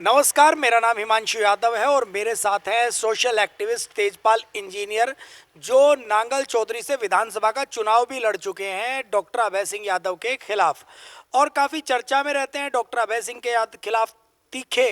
नमस्कार, मेरा नाम हिमांशु यादव है और मेरे साथ है सोशल एक्टिविस्ट तेजपाल इंजीनियर जो नांगल चौधरी से विधानसभा का चुनाव भी लड़ चुके हैं डॉक्टर अभय सिंह यादव के खिलाफ और काफ़ी चर्चा में रहते हैं। डॉक्टर अभय सिंह के खिलाफ तीखे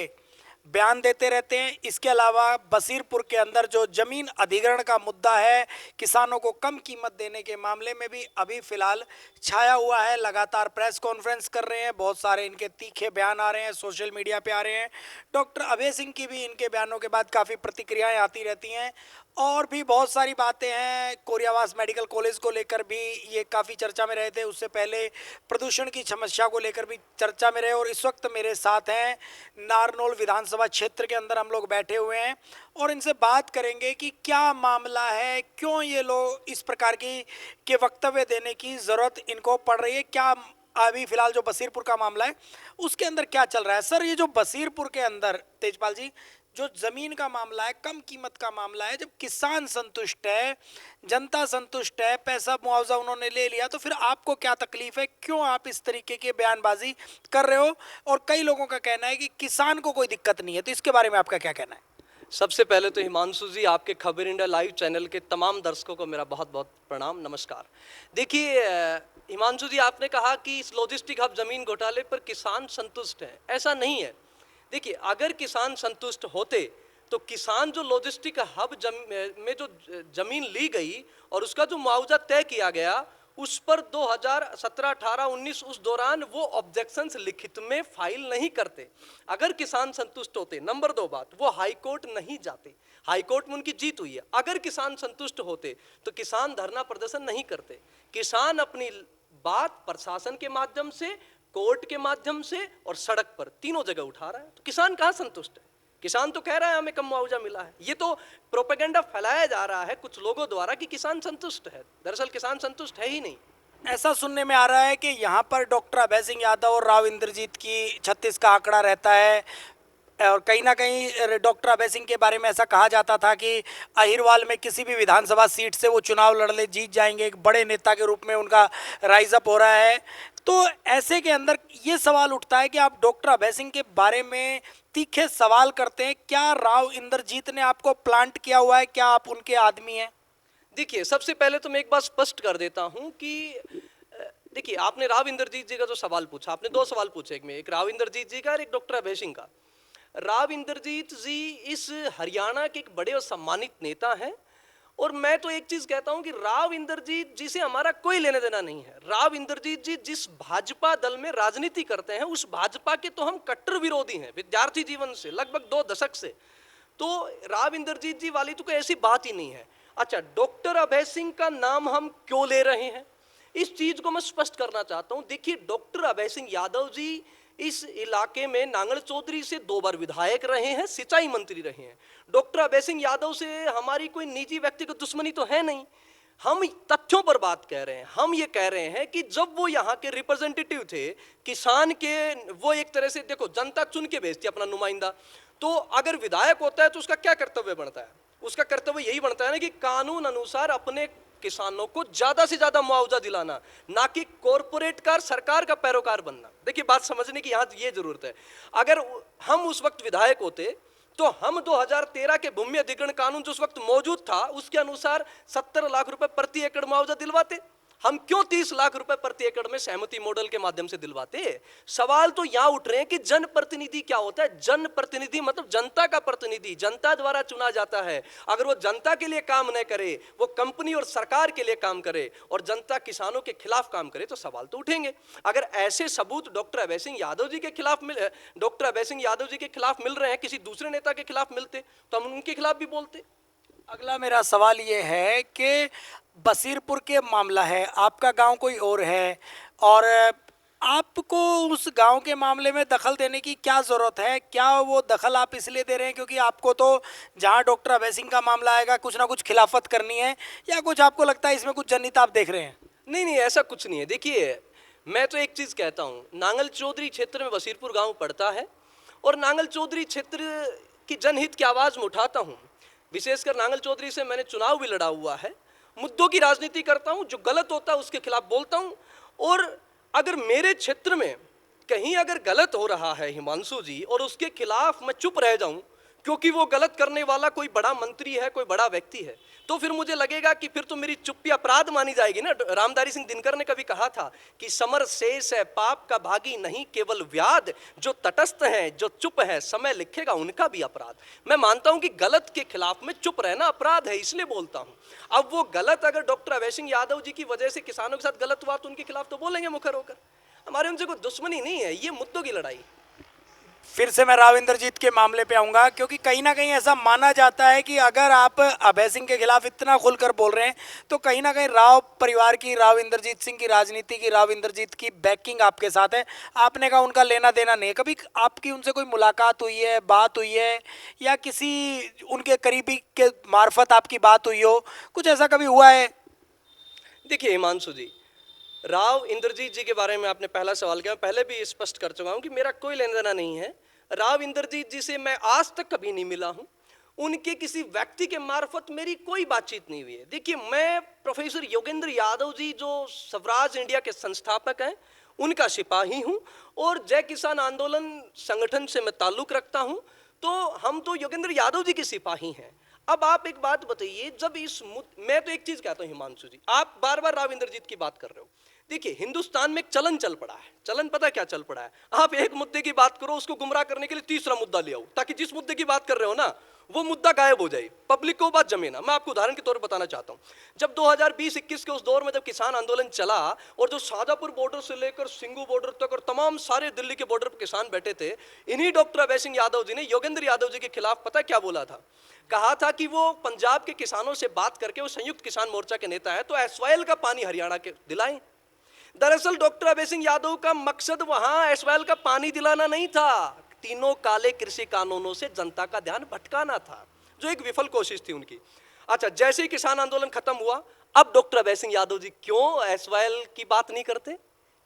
बयान देते रहते हैं। इसके अलावा बसीरपुर के अंदर जो जमीन अधिग्रहण का मुद्दा है, किसानों को कम कीमत देने के मामले में भी अभी फिलहाल छाया हुआ है। लगातार प्रेस कॉन्फ्रेंस कर रहे हैं, बहुत सारे इनके तीखे बयान आ रहे हैं, सोशल मीडिया पे आ रहे हैं। डॉक्टर अभय सिंह की भी इनके बयानों के बाद काफ़ी प्रतिक्रियाएं आती रहती हैं और भी बहुत सारी बातें हैं। कोरियावास मेडिकल कॉलेज को लेकर भी ये काफ़ी चर्चा में रहे थे, उससे पहले प्रदूषण की समस्या को लेकर भी चर्चा में रहे। और इस वक्त मेरे साथ हैं नारनौल विधानसभा क्षेत्र के अंदर हम लोग बैठे हुए हैं और इनसे बात करेंगे कि क्या मामला है, क्यों ये लोग इस प्रकार की के वक्तव्य देने की ज़रूरत इनको पड़ रही है, क्या अभी फिलहाल जो बसीरपुर का मामला है उसके अंदर क्या चल रहा है। सर, ये जो बसीरपुर के अंदर तेजपाल जी जो जमीन का मामला है, कम कीमत का मामला है, जब किसान संतुष्ट है, जनता संतुष्ट है, पैसा मुआवजा उन्होंने ले लिया, तो फिर आपको क्या तकलीफ है, क्यों आप इस तरीके की बयानबाजी कर रहे हो। और कई लोगों का कहना है कि किसान को कोई दिक्कत नहीं है, तो इसके बारे में आपका क्या कहना है। सबसे पहले तो हिमांशु जी, आपके खबर इंडिया लाइव चैनल के तमाम दर्शकों को मेरा बहुत बहुत प्रणाम, नमस्कार। देखिए हिमांशु जी, आपने कहा कि इस लॉजिस्टिक हब जमीन घोटाले पर किसान संतुष्ट हैं। ऐसा नहीं है। देखिए, अगर किसान संतुष्ट होते तो किसान जो लॉजिस्टिक हब में जो जमीन ली गई और उसका जो मुआवजा तय किया गया, उस पर 2017, 18, 19 उस दौरान वो ऑब्जेक्शंस लिखित में फाइल नहीं करते। अगर किसान संतुष्ट होते, नंबर 2 बात, वो हाई कोर्ट नहीं जाते। हाई कोर्ट में उनकी जीत हुई है। अगर किसान संतुष्ट होते तो किसान धरना प्रदर्शन नहीं करते। किसान अपनी बात प्रशासन के माध्यम से, कोर्ट के माध्यम से और सड़क पर तीनों जगह उठा रहा है। तो किसान कहाँ संतुष्ट है? किसान तो कह रहा है हमें कम मुआवजा मिला है। ये तो प्रोपेगेंडा फैलाया जा रहा है कुछ लोगों द्वारा कि किसान संतुष्ट है। दरअसल किसान संतुष्ट है ही नहीं। ऐसा सुनने में आ रहा है कि यहाँ पर डॉक्टर अभय सिंह यादव और राव इंद्रजीत की 36 का आंकड़ा रहता है और कहीं ना कहीं डॉक्टर अभय सिंह के बारे में ऐसा कहा जाता था कि अहिरवाल में किसी भी विधानसभा सीट से वो चुनाव लड़ ले जीत जाएंगे, एक बड़े नेता के रूप में उनका राइज अप हो रहा है। तो ऐसे के अंदर ये सवाल उठता है कि आप डॉक्टर अभय सिंह के बारे में तीखे सवाल करते हैं। क्या राव इंद्रजीत ने आपको प्लांट किया हुआ है? क्या आप उनके आदमी हैं? देखिए, सबसे पहले तो मैं एक बात स्पष्ट कर देता हूं कि देखिए, आपने राव इंद्रजीत जी का जो सवाल पूछा, आपने 2 सवाल पूछे, एक राव इंद्रजीत जी का और एक डॉक्टर अभय सिंह का। राव इंद्रजीत जी इस हरियाणा के एक बड़े और सम्मानित नेता हैं और मैं तो एक चीज कहता हूं कि राव इंद्रजीत जी से हमारा कोई लेना देना नहीं है। राव इंद्रजीत जी जिस भाजपा दल में राजनीति करते हैं, उस भाजपा के तो हम कट्टर विरोधी हैं, विद्यार्थी जीवन से, लगभग 2 दशक से। तो राव इंद्रजीत जी वाली तो कोई ऐसी बात ही नहीं है। अच्छा, डॉक्टर अभय सिंह का नाम हम क्यों ले रहे हैं, इस चीज को मैं स्पष्ट करना चाहता हूं। देखिए, डॉक्टर अभय सिंह यादव जी इस इलाके में नांगल चौधरी से 2 बार विधायक रहे हैं, सिंचाई मंत्री रहे हैं। डॉक्टर अभय सिंह यादव से हमारी कोई निजी व्यक्तिगत दुश्मनी तो है नहीं। हम तथ्यों पर बात कह रहे हैं। हम ये कह रहे हैं कि जब वो यहाँ के रिप्रेजेंटेटिव थे, किसान के, वो एक तरह से, देखो, जनता चुन के भेजती है अपना नुमाइंदा। तो अगर विधायक होता है तो उसका क्या कर्तव्य बनता है? उसका कर्तव्य यही बनता है ना कि कानून अनुसार अपने किसानों को ज्यादा से ज्यादा मुआवजा दिलाना, ना कि कॉरपोरेट कार, सरकार का पैरोकार बनना। देखिए, बात समझने की यहां ये जरूरत है। अगर हम उस वक्त विधायक होते तो हम 2013 के भूमि अधिग्रहण कानून जो उस वक्त मौजूद था, उसके अनुसार 70 लाख रुपए प्रति एकड़ मुआवजा दिलवाते। हम क्यों 30 लाख रुपए प्रति एकड़ में सहमति मॉडल के माध्यम से दिलवाते? सवाल तो यहां उठ रहे हैं कि जनप्रतिनिधि क्या होता है। जनप्रतिनिधि मतलब जनता का प्रतिनिधि, जनता द्वारा चुना जाता है। अगर वो जनता के लिए काम न करे, वो कंपनी और सरकार के लिए काम करे और जनता किसानों के खिलाफ काम करे, तो सवाल तो उठेंगे। अगर ऐसे सबूत डॉक्टर अभय सिंह यादव जी के खिलाफ डॉक्टर अभय सिंह यादव जी के खिलाफ मिल रहे हैं, किसी दूसरे नेता के खिलाफ मिलते तो हम उनके खिलाफ भी बोलते। अगला मेरा सवाल ये है कि बसीरपुर के मामला है, आपका गांव कोई और है और आपको उस गांव के मामले में दखल देने की क्या ज़रूरत है? क्या वो दखल आप इसलिए दे रहे हैं क्योंकि आपको तो जहां डॉक्टर अभय सिंह का मामला आएगा कुछ ना कुछ खिलाफत करनी है, या कुछ आपको लगता है इसमें कुछ जनहित आप देख रहे हैं? नहीं नहीं, ऐसा कुछ नहीं है। देखिए, मैं तो एक चीज कहता हूं, नांगल चौधरी क्षेत्र में बसीरपुर गांव पड़ता है और नांगल चौधरी क्षेत्र की जनहित की आवाज में उठाता हूं। विशेषकर नांगल चौधरी से मैंने चुनाव भी लड़ा हुआ है। मुद्दों की राजनीति करता हूं, जो गलत होता है उसके खिलाफ बोलता हूं। और अगर मेरे क्षेत्र में कहीं अगर गलत हो रहा है हिमांशु जी और उसके खिलाफ मैं चुप रह जाऊं क्योंकि वो गलत करने वाला कोई बड़ा मंत्री है, कोई बड़ा व्यक्ति है, तो फिर मुझे लगेगा कि फिर तो मेरी चुप्पी अपराध मानी जाएगी ना। रामधारी सिंह दिनकर ने कभी कहा था कि समर शेष है पाप का भागी नहीं केवल व्याध, जो तटस्थ हैं जो चुप है समय लिखेगा उनका भी अपराध। मैं मानता हूं कि गलत के खिलाफ में चुप रहना अपराध है, इसलिए बोलता हूं। अब वो गलत अगर डॉक्टर अभय सिंह यादव जी की वजह से किसानों के साथ गलत हुआ तो उनके खिलाफ तो बोलेंगे मुखर होकर। हमारे उनसे कोई दुश्मनी नहीं है, ये मुद्दों की लड़ाई। फिर से मैं राव इंद्रजीत के मामले पे आऊंगा, क्योंकि कहीं ना कहीं ऐसा माना जाता है कि अगर आप अभय सिंह के खिलाफ इतना खुलकर बोल रहे हैं तो कहीं ना कहीं राव परिवार की, राव इंद्रजीत सिंह की राजनीति की, राव इंद्रजीत की बैकिंग आपके साथ है। आपने कहा उनका लेना देना नहीं है। कभी आपकी उनसे कोई मुलाकात हुई है, बात हुई है, या किसी उनके करीबी के मार्फत आपकी बात हुई हो, कुछ ऐसा कभी हुआ है? देखिए हिमांशु जी, राव इंद्रजीत जी के बारे में आपने पहला सवाल किया, मैं पहले भी स्पष्ट कर चुका हूं कि मेरा कोई लेना देना नहीं है। राव इंद्रजीत जी से मैं आज तक कभी नहीं मिला हूं, उनके किसी व्यक्ति के मार्फत मेरी कोई बातचीत नहीं हुई है। देखिए, मैं प्रोफेसर योगेंद्र यादव जी जो स्वराज इंडिया के संस्थापक हैं उनका सिपाही हूं और जय किसान आंदोलन संगठन से मैं ताल्लुक रखता हूं, तो हम तो योगेंद्र यादव जी के सिपाही हैं। अब आप एक बात बताइए, जब मैं तो एक चीज कहता हूं हिमांशु जी, आप बार बार राव इंद्रजीत की बात कर रहे हो। देखिए, हिंदुस्तान में एक चलन चल पड़ा है। चलन पता क्या चल पड़ा है? आप एक मुद्दे की बात करो, उसको गुमराह करने के लिए तीसरा मुद्दा ले आओ, ताकि जिस मुद्दे की बात कर रहे हो ना वो मुद्दा गायब हो जाए, पब्लिक को बात जमे ना। मैं आपको उदाहरण के तौर पर बताना चाहता हूं, जब 2020-21 के उस दौर में जब किसान आंदोलन चला और जो शाजापुर बॉर्डर से लेकर सिंगू बॉर्डर तक और तमाम सारे दिल्ली के बॉर्डर पर किसान बैठे थे, इन्हीं डॉक्टर अभय सिंह यादव जी ने योगेंद्र यादव जी के खिलाफ पता क्या बोला था? कहा था कि वो पंजाब के किसानों से बात करके, वो संयुक्त किसान मोर्चा के नेता है, तो एसवाइएल का पानी हरियाणा के दिलाएं। दरअसल डॉक्टर अभय सिंह यादव का मकसद वहां एसवाइएल का पानी दिलाना नहीं था, तीनों काले कृषि कानूनों से जनता का ध्यान भटकाना था, जो एक विफल कोशिश थी उनकी। अच्छा, जैसे ही किसान आंदोलन खत्म हुआ, अब डॉक्टर अभय सिंह यादव जी क्यों एसवाइएल की बात नहीं करते?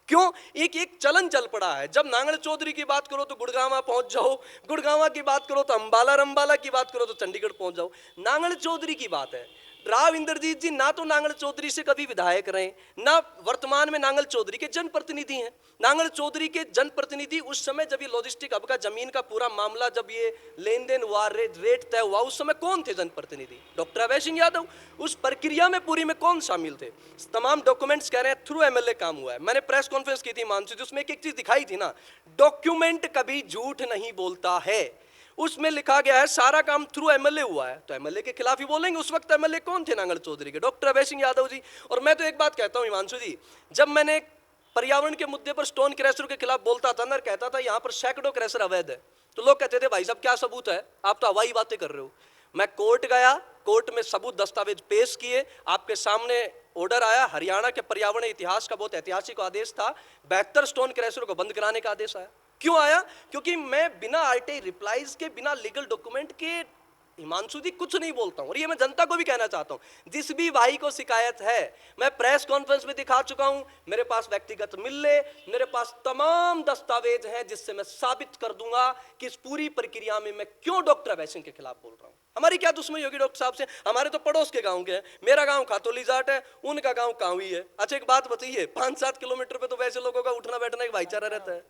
क्यों? एक एक चलन चल पड़ा है। जब नांगल चौधरी की बात करो तो गुड़गांवा पहुंच जाओ, गुड़गांवा की बात करो तो अंबाला, रंबाला की बात करो तो चंडीगढ़ पहुंच जाओ। नांगल चौधरी की बात है, राव इंद्रजीत जी ना तो नांगल चौधरी से कभी विधायक रहे, ना वर्तमान में नांगल चौधरी के जनप्रतिनिधि हैं। नांगल चौधरी के जनप्रतिनिधि उस समय जब ये लॉजिस्टिक हब का जमीन का पूरा मामला, जब ये लेन देन हुआ, रेट तय हुआ, उस समय कौन थे जनप्रतिनिधि? डॉक्टर अभय सिंह यादव। उस प्रक्रिया में पूरी में कौन शामिल थे? तमाम डॉक्यूमेंट्स कह रहे हैं थ्रू एमएलए काम हुआ है। मैंने प्रेस कॉन्फ्रेंस की थी मानसी, जिसमें एक चीज दिखाई थी ना, डॉक्यूमेंट कभी झूठ नहीं बोलता है। उसमें लिखा गया है सारा काम थ्रू एमएलए हुआ है, तो एमएलए के खिलाफ ही बोलेंगे। उस वक्त एमएलए कौन थे नांगल चौधरी के? डॉक्टर अभय सिंह यादव जी। और मैं तो एक बात कहता हूं हिमांशु जी, जब मैंने पर्यावरण के मुद्दे पर स्टोन क्रैशर के खिलाफ बोलता था ना, कहता था यहाँ पर सैकड़ों क्रैशर अवैध है, तो लोग कहते थे भाई साहब क्या सबूत है, आप तो हवाई बातें कर रहे हो। मैं कोर्ट गया, कोर्ट में सबूत दस्तावेज पेश किए, आपके सामने ऑर्डर आया, हरियाणा के पर्यावरण इतिहास का बहुत ऐतिहासिक आदेश था, 72 स्टोन क्रैशर को बंद कराने का आदेश आया। क्यों आया? क्योंकि मैं बिना आरटीआई रिप्लाईज के, बिना लीगल डॉक्यूमेंट के हिमांशु जी कुछ नहीं बोलता हूं। और ये मैं जनता को भी कहना चाहता हूं, जिस भी भाई को शिकायत है, मैं प्रेस कॉन्फ्रेंस में दिखा चुका हूं, मेरे पास व्यक्तिगत मिल ले, मेरे पास तमाम दस्तावेज हैं जिससे मैं साबित कर दूंगा कि इस पूरी प्रक्रिया में मैं क्यों डॉक्टर अभय सिंह के खिलाफ बोल रहा हूं। हमारी क्या दुश्मनी होगी डॉक्टर साहब से? हमारे तो पड़ोस के गांव के हैं, मेरा गांव खातोली जाट है, उनका गांव कांवी है। अच्छा एक बात बताइए, 5-7 किलोमीटर पे तो वैसे लोगों का उठना बैठना एक भाईचारा रहता है,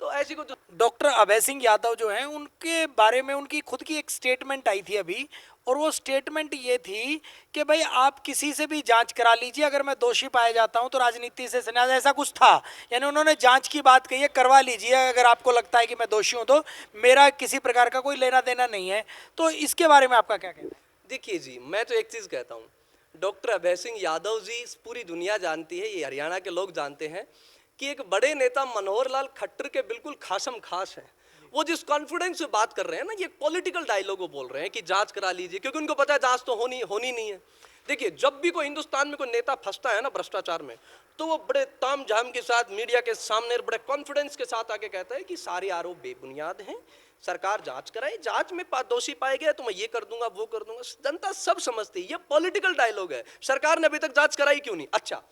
तो ऐसी कुछ। डॉक्टर अभय सिंह यादव जो हैं, उनके बारे में उनकी खुद की एक स्टेटमेंट आई थी अभी, और वो स्टेटमेंट ये थी कि भाई आप किसी से भी जांच करा लीजिए, अगर मैं दोषी पाया जाता हूं तो राजनीति से संन्यास, ऐसा कुछ था। यानी उन्होंने जांच की बात कही है, करवा लीजिए अगर आपको लगता है कि मैं दोषी हूं, तो मेरा किसी प्रकार का कोई लेना देना नहीं है। तो इसके बारे में आपका क्या कहना है? देखिए जी, मैं तो एक चीज कहता हूं, डॉक्टर अभय सिंह यादव जी पूरी दुनिया जानती है, ये हरियाणा के लोग जानते हैं कि एक बड़े नेता मनोहर लाल खट्टर के बिल्कुल खासम खास है। वो जिस कॉन्फिडेंस से बात कर रहे हैं ना, ये पॉलिटिकल डायलॉग वो बोल रहे हैं कि जांच करा लीजिए, क्योंकि उनको पता है जांच तो होनी नहीं है। देखिए, जब भी कोई हिंदुस्तान में कोई नेता फंसता है ना भ्रष्टाचार में, तो वो बड़े ताम झाम के साथ मीडिया के सामने बड़े कॉन्फिडेंस के साथ आके कहता है कि सारे आरोप बेबुनियाद हैं, सरकार जांच कराए, जांच में दोषी पाए गए तो मैं ये कर दूंगा, वो कर दूंगा। जनता सब समझती है, ये पॉलिटिकल डायलॉग है। सरकार ने अभी तक जांच कराई क्यों नहीं? अच्छा,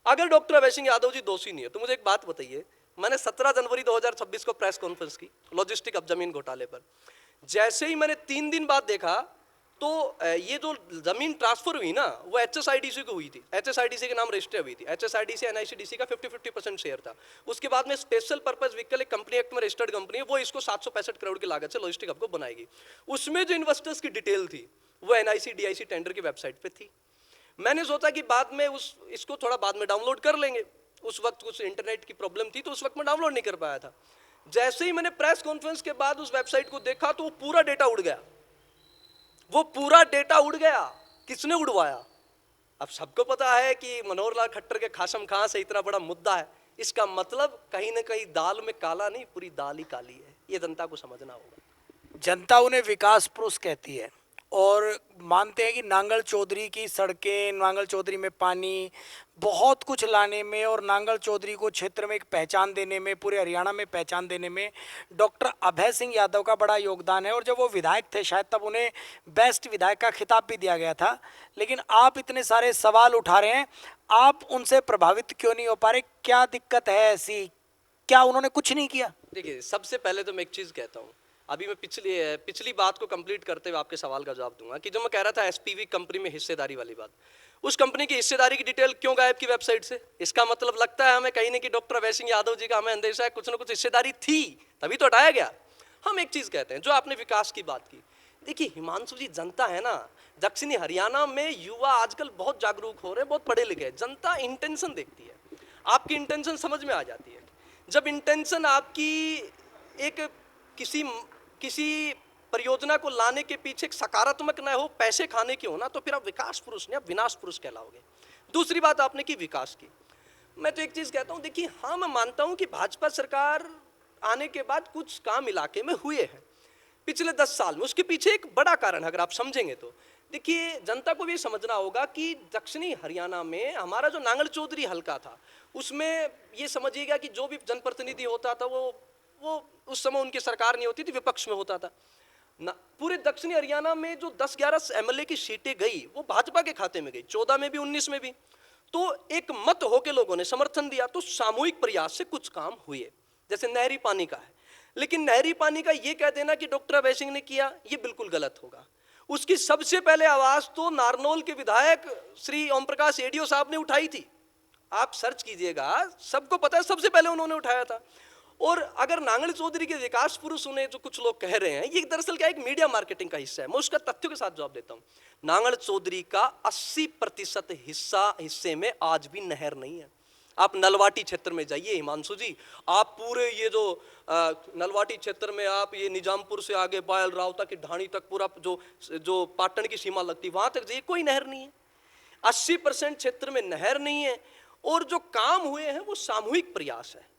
अगर डॉक्टर अभय सिंह यादव जी दोषी नहीं है तो मुझे एक बात बताइए, मैंने 17 जनवरी 2026 को प्रेस कॉन्फ्रेंस की लॉजिस्टिक अब जमीन घोटाले पर। जैसे ही मैंने 3 दिन बाद देखा तो ये जो जमीन ट्रांसफर हुई ना वो HSIDC को हुई थी, HSIDC के नाम रजिस्टर हुई थी। HSIDC NICDC का 50-50% शेयर था। उसके बाद में स्पेशल पर्पस व्हीकल एक कंपनी एक्ट में रजिस्टर्ड कंपनी है, वो इसको 765 करोड़ की लागत से लॉजिस्टिक हब को बनाएगी। उसमें जो इन्वेस्टर्स की डिटेल थी वो NIC DIC टेंडर की वेबसाइट पे थी। मैंने सोचा कि बाद में इसको थोड़ा बाद में डाउनलोड कर लेंगे। उस वक्त कुछ इंटरनेट की प्रॉब्लम थी तो उस वक्त मैं डाउनलोड नहीं कर पाया था। जैसे ही मैंने प्रेस कॉन्फ्रेंस के बाद उस वेबसाइट को देखा तो वो पूरा डेटा उड़ गया, वो पूरा डेटा उड़ गया। किसने उड़वाया? अब सबको पता है कि मनोहर लाल खट्टर के खासम खां से इतना बड़ा मुद्दा है, इसका मतलब कहीं ना कहीं दाल में काला नहीं, पूरी दाल ही काली है। ये जनता को समझना होगा। जनता उन्हें विकास पुरुष कहती है और मानते हैं कि नांगल चौधरी की सड़कें, नांगल चौधरी में पानी, बहुत कुछ लाने में और नांगल चौधरी को क्षेत्र में एक पहचान देने में, पूरे हरियाणा में पहचान देने में डॉक्टर अभय सिंह यादव का बड़ा योगदान है। और जब वो विधायक थे शायद तब उन्हें बेस्ट विधायक का खिताब भी दिया गया था। लेकिन आप इतने सारे सवाल उठा रहे हैं, आप उनसे प्रभावित क्यों नहीं हो पा रहे? क्या दिक्कत है ऐसी? क्या उन्होंने कुछ नहीं किया? देखिए, सबसे पहले तो मैं एक चीज़ कहता हूँ, अभी मैं पिछली बात को कंप्लीट करते हुए आपके सवाल का जवाब दूंगा कि जो मैं कह रहा था SPV कंपनी में हिस्सेदारी वाली बात, उस कंपनी की हिस्सेदारी की डिटेल क्यों गायब की वेबसाइट से? इसका मतलब लगता है हमें कहीं ना कि डॉक्टर अभय सिंह यादव जी का हमें अंदेशा है कुछ ना कुछ हिस्सेदारी थी, तभी तो हटाया गया। हम एक चीज़ कहते हैं, जो आपने विकास की बात की, देखिए हिमांशु जी, जनता है ना, दक्षिणी हरियाणा में युवा आजकल बहुत जागरूक हो रहे हैं, बहुत पढ़े लिखे हैं। जनता इंटेंशन देखती है, आपकी इंटेंशन समझ में आ जाती है। जब इंटेंशन आपकी एक किसी परियोजना को लाने के पीछे एक सकारात्मक न हो, पैसे खाने की हो ना, तो फिर आप विकास पुरुष नहीं, आप विनाश पुरुष कहलाओगे। दूसरी बात आपने की विकास की, मैं तो एक चीज कहता हूं, देखिए हाँ, मैं मानता हूं कि भाजपा सरकार आने के बाद कुछ काम इलाके में हुए हैं पिछले 10 साल में। उसके पीछे एक बड़ा कारण अगर आप समझेंगे तो देखिए, जनता को भी समझना होगा कि दक्षिणी हरियाणा में हमारा जो नांगल चौधरी हलका था, उसमें ये समझिएगा कि जो भी जनप्रतिनिधि होता था वो उस समय उनकी सरकार नहीं होती थी, विपक्ष में होता था ना। पूरे दक्षिणी हरियाणा में जो 10-11 MLA की सीटें गई वो भाजपा के खाते में गई, 14 में भी 19 में भी। तो एक मत होके लोगों ने समर्थन दिया, तो सामूहिक प्रयास से कुछ काम हुए। जैसे नहरी पानी का है, लेकिन नहरी पानी का ये कह देना कि डॉक्टर अभय सिंह ने किया, ये बिल्कुल गलत होगा। उसकी सबसे पहले आवाज तो नारनौल के विधायक श्री ओम प्रकाश एडीओ साहब ने उठाई थी। आप सर्च कीजिएगा, सबको पता है, सबसे पहले उन्होंने उठाया था। और अगर नांगल चौधरी के विकास पुरुष उन्हें जो कुछ लोग कह रहे हैं, ये दरअसल क्या एक मीडिया मार्केटिंग का हिस्सा है। मैं उसका तथ्यों के साथ जवाब देता हूं। नांगल चौधरी का 80% हिस्से में आज भी नहर नहीं है। आप नलवाटी क्षेत्र में जाइए हिमांशु जी, आप पूरे ये जो नलवाटी क्षेत्र में आप ये निजामपुर से आगे बायल राव तक की ढाणी तक पूरा जो पाटन की सीमा लगती है वहां तक जाइए, कोई नहर नहीं है। 80% क्षेत्र में नहर नहीं है। और जो काम हुए हैं वो सामूहिक प्रयास है।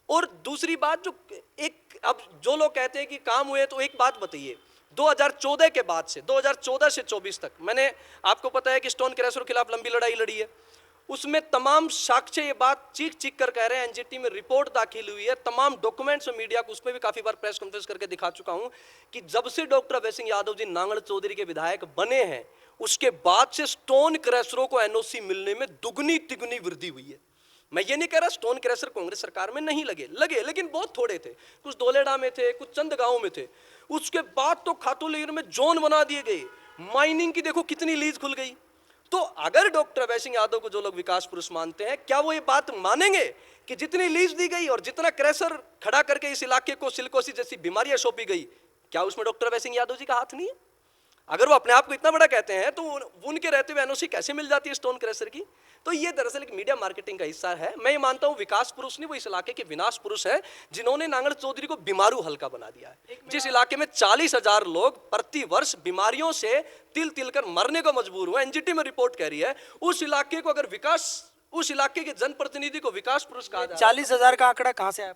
और दूसरी बात, जो एक अब जो लोग कहते हैं कि काम हुए, तो एक बात बताइए, 2014 के बाद से 2014 से 24 तक मैंने, आपको पता है कि स्टोन क्रैशर के खिलाफ लंबी लड़ाई लड़ी है, उसमें तमाम साक्ष्य ये बात चीख चीख कर कह रहे हैं। एनजीटी में रिपोर्ट दाखिल हुई है, तमाम डॉक्यूमेंट्स और मीडिया को, उसमें भी काफी बार प्रेस कॉन्फ्रेंस करके दिखा चुका हूं कि जब से डॉक्टर अभय सिंह यादव जी नांगल चौधरी के विधायक बने हैं, उसके बाद से स्टोन क्रैशरों को एनओसी मिलने में दुगनी तिगुनी वृद्धि हुई है। मैं ये नहीं कह रहा स्टोन क्रैशर कांग्रेस सरकार में नहीं लगे, लेकिन बहुत थोड़े थे, कुछ दोलेडा में थे, कुछ चंद गांवों में थे। उसके बाद तो खातूलीर में जोन बना दिए गए, माइनिंग की देखो कितनी लीज खुल गई। तो अगर डॉक्टर अभय सिंह यादव को जो लोग विकास पुरुष मानते हैं, क्या वो ये बात मानेंगे कि जितनी लीज दी गई और जितना क्रैशर खड़ा करके इस इलाके को सिलिकोसिस जैसी बीमारियां सौंपी गई, क्या उसमें डॉक्टर अभय सिंह यादव जी का हाथ नहीं है? अगर वो अपने आप को इतना बड़ा कहते हैं तो उनके रहते हुए एनओसी कैसे मिल जाती है स्टोन क्रैशर की? तो ये दरअसल एक मीडिया मार्केटिंग का हिस्सा है। मैं ये मानता हूं विकास पुरुष नहीं, वो इस इलाके के विनाश पुरुष है, जिन्होंने नांगल चौधरी को बीमारू हल्का बना दिया है। जिस इलाके में 40,000 लोग प्रति वर्ष बीमारियों से तिल तिल कर मरने को मजबूर हुए, एनजीटी में रिपोर्ट कह रही है, उस इलाके को अगर उस इलाके के जनप्रतिनिधि को विकास पुरुष कहा जाए। 40,000 का आंकड़ा कहां से आया?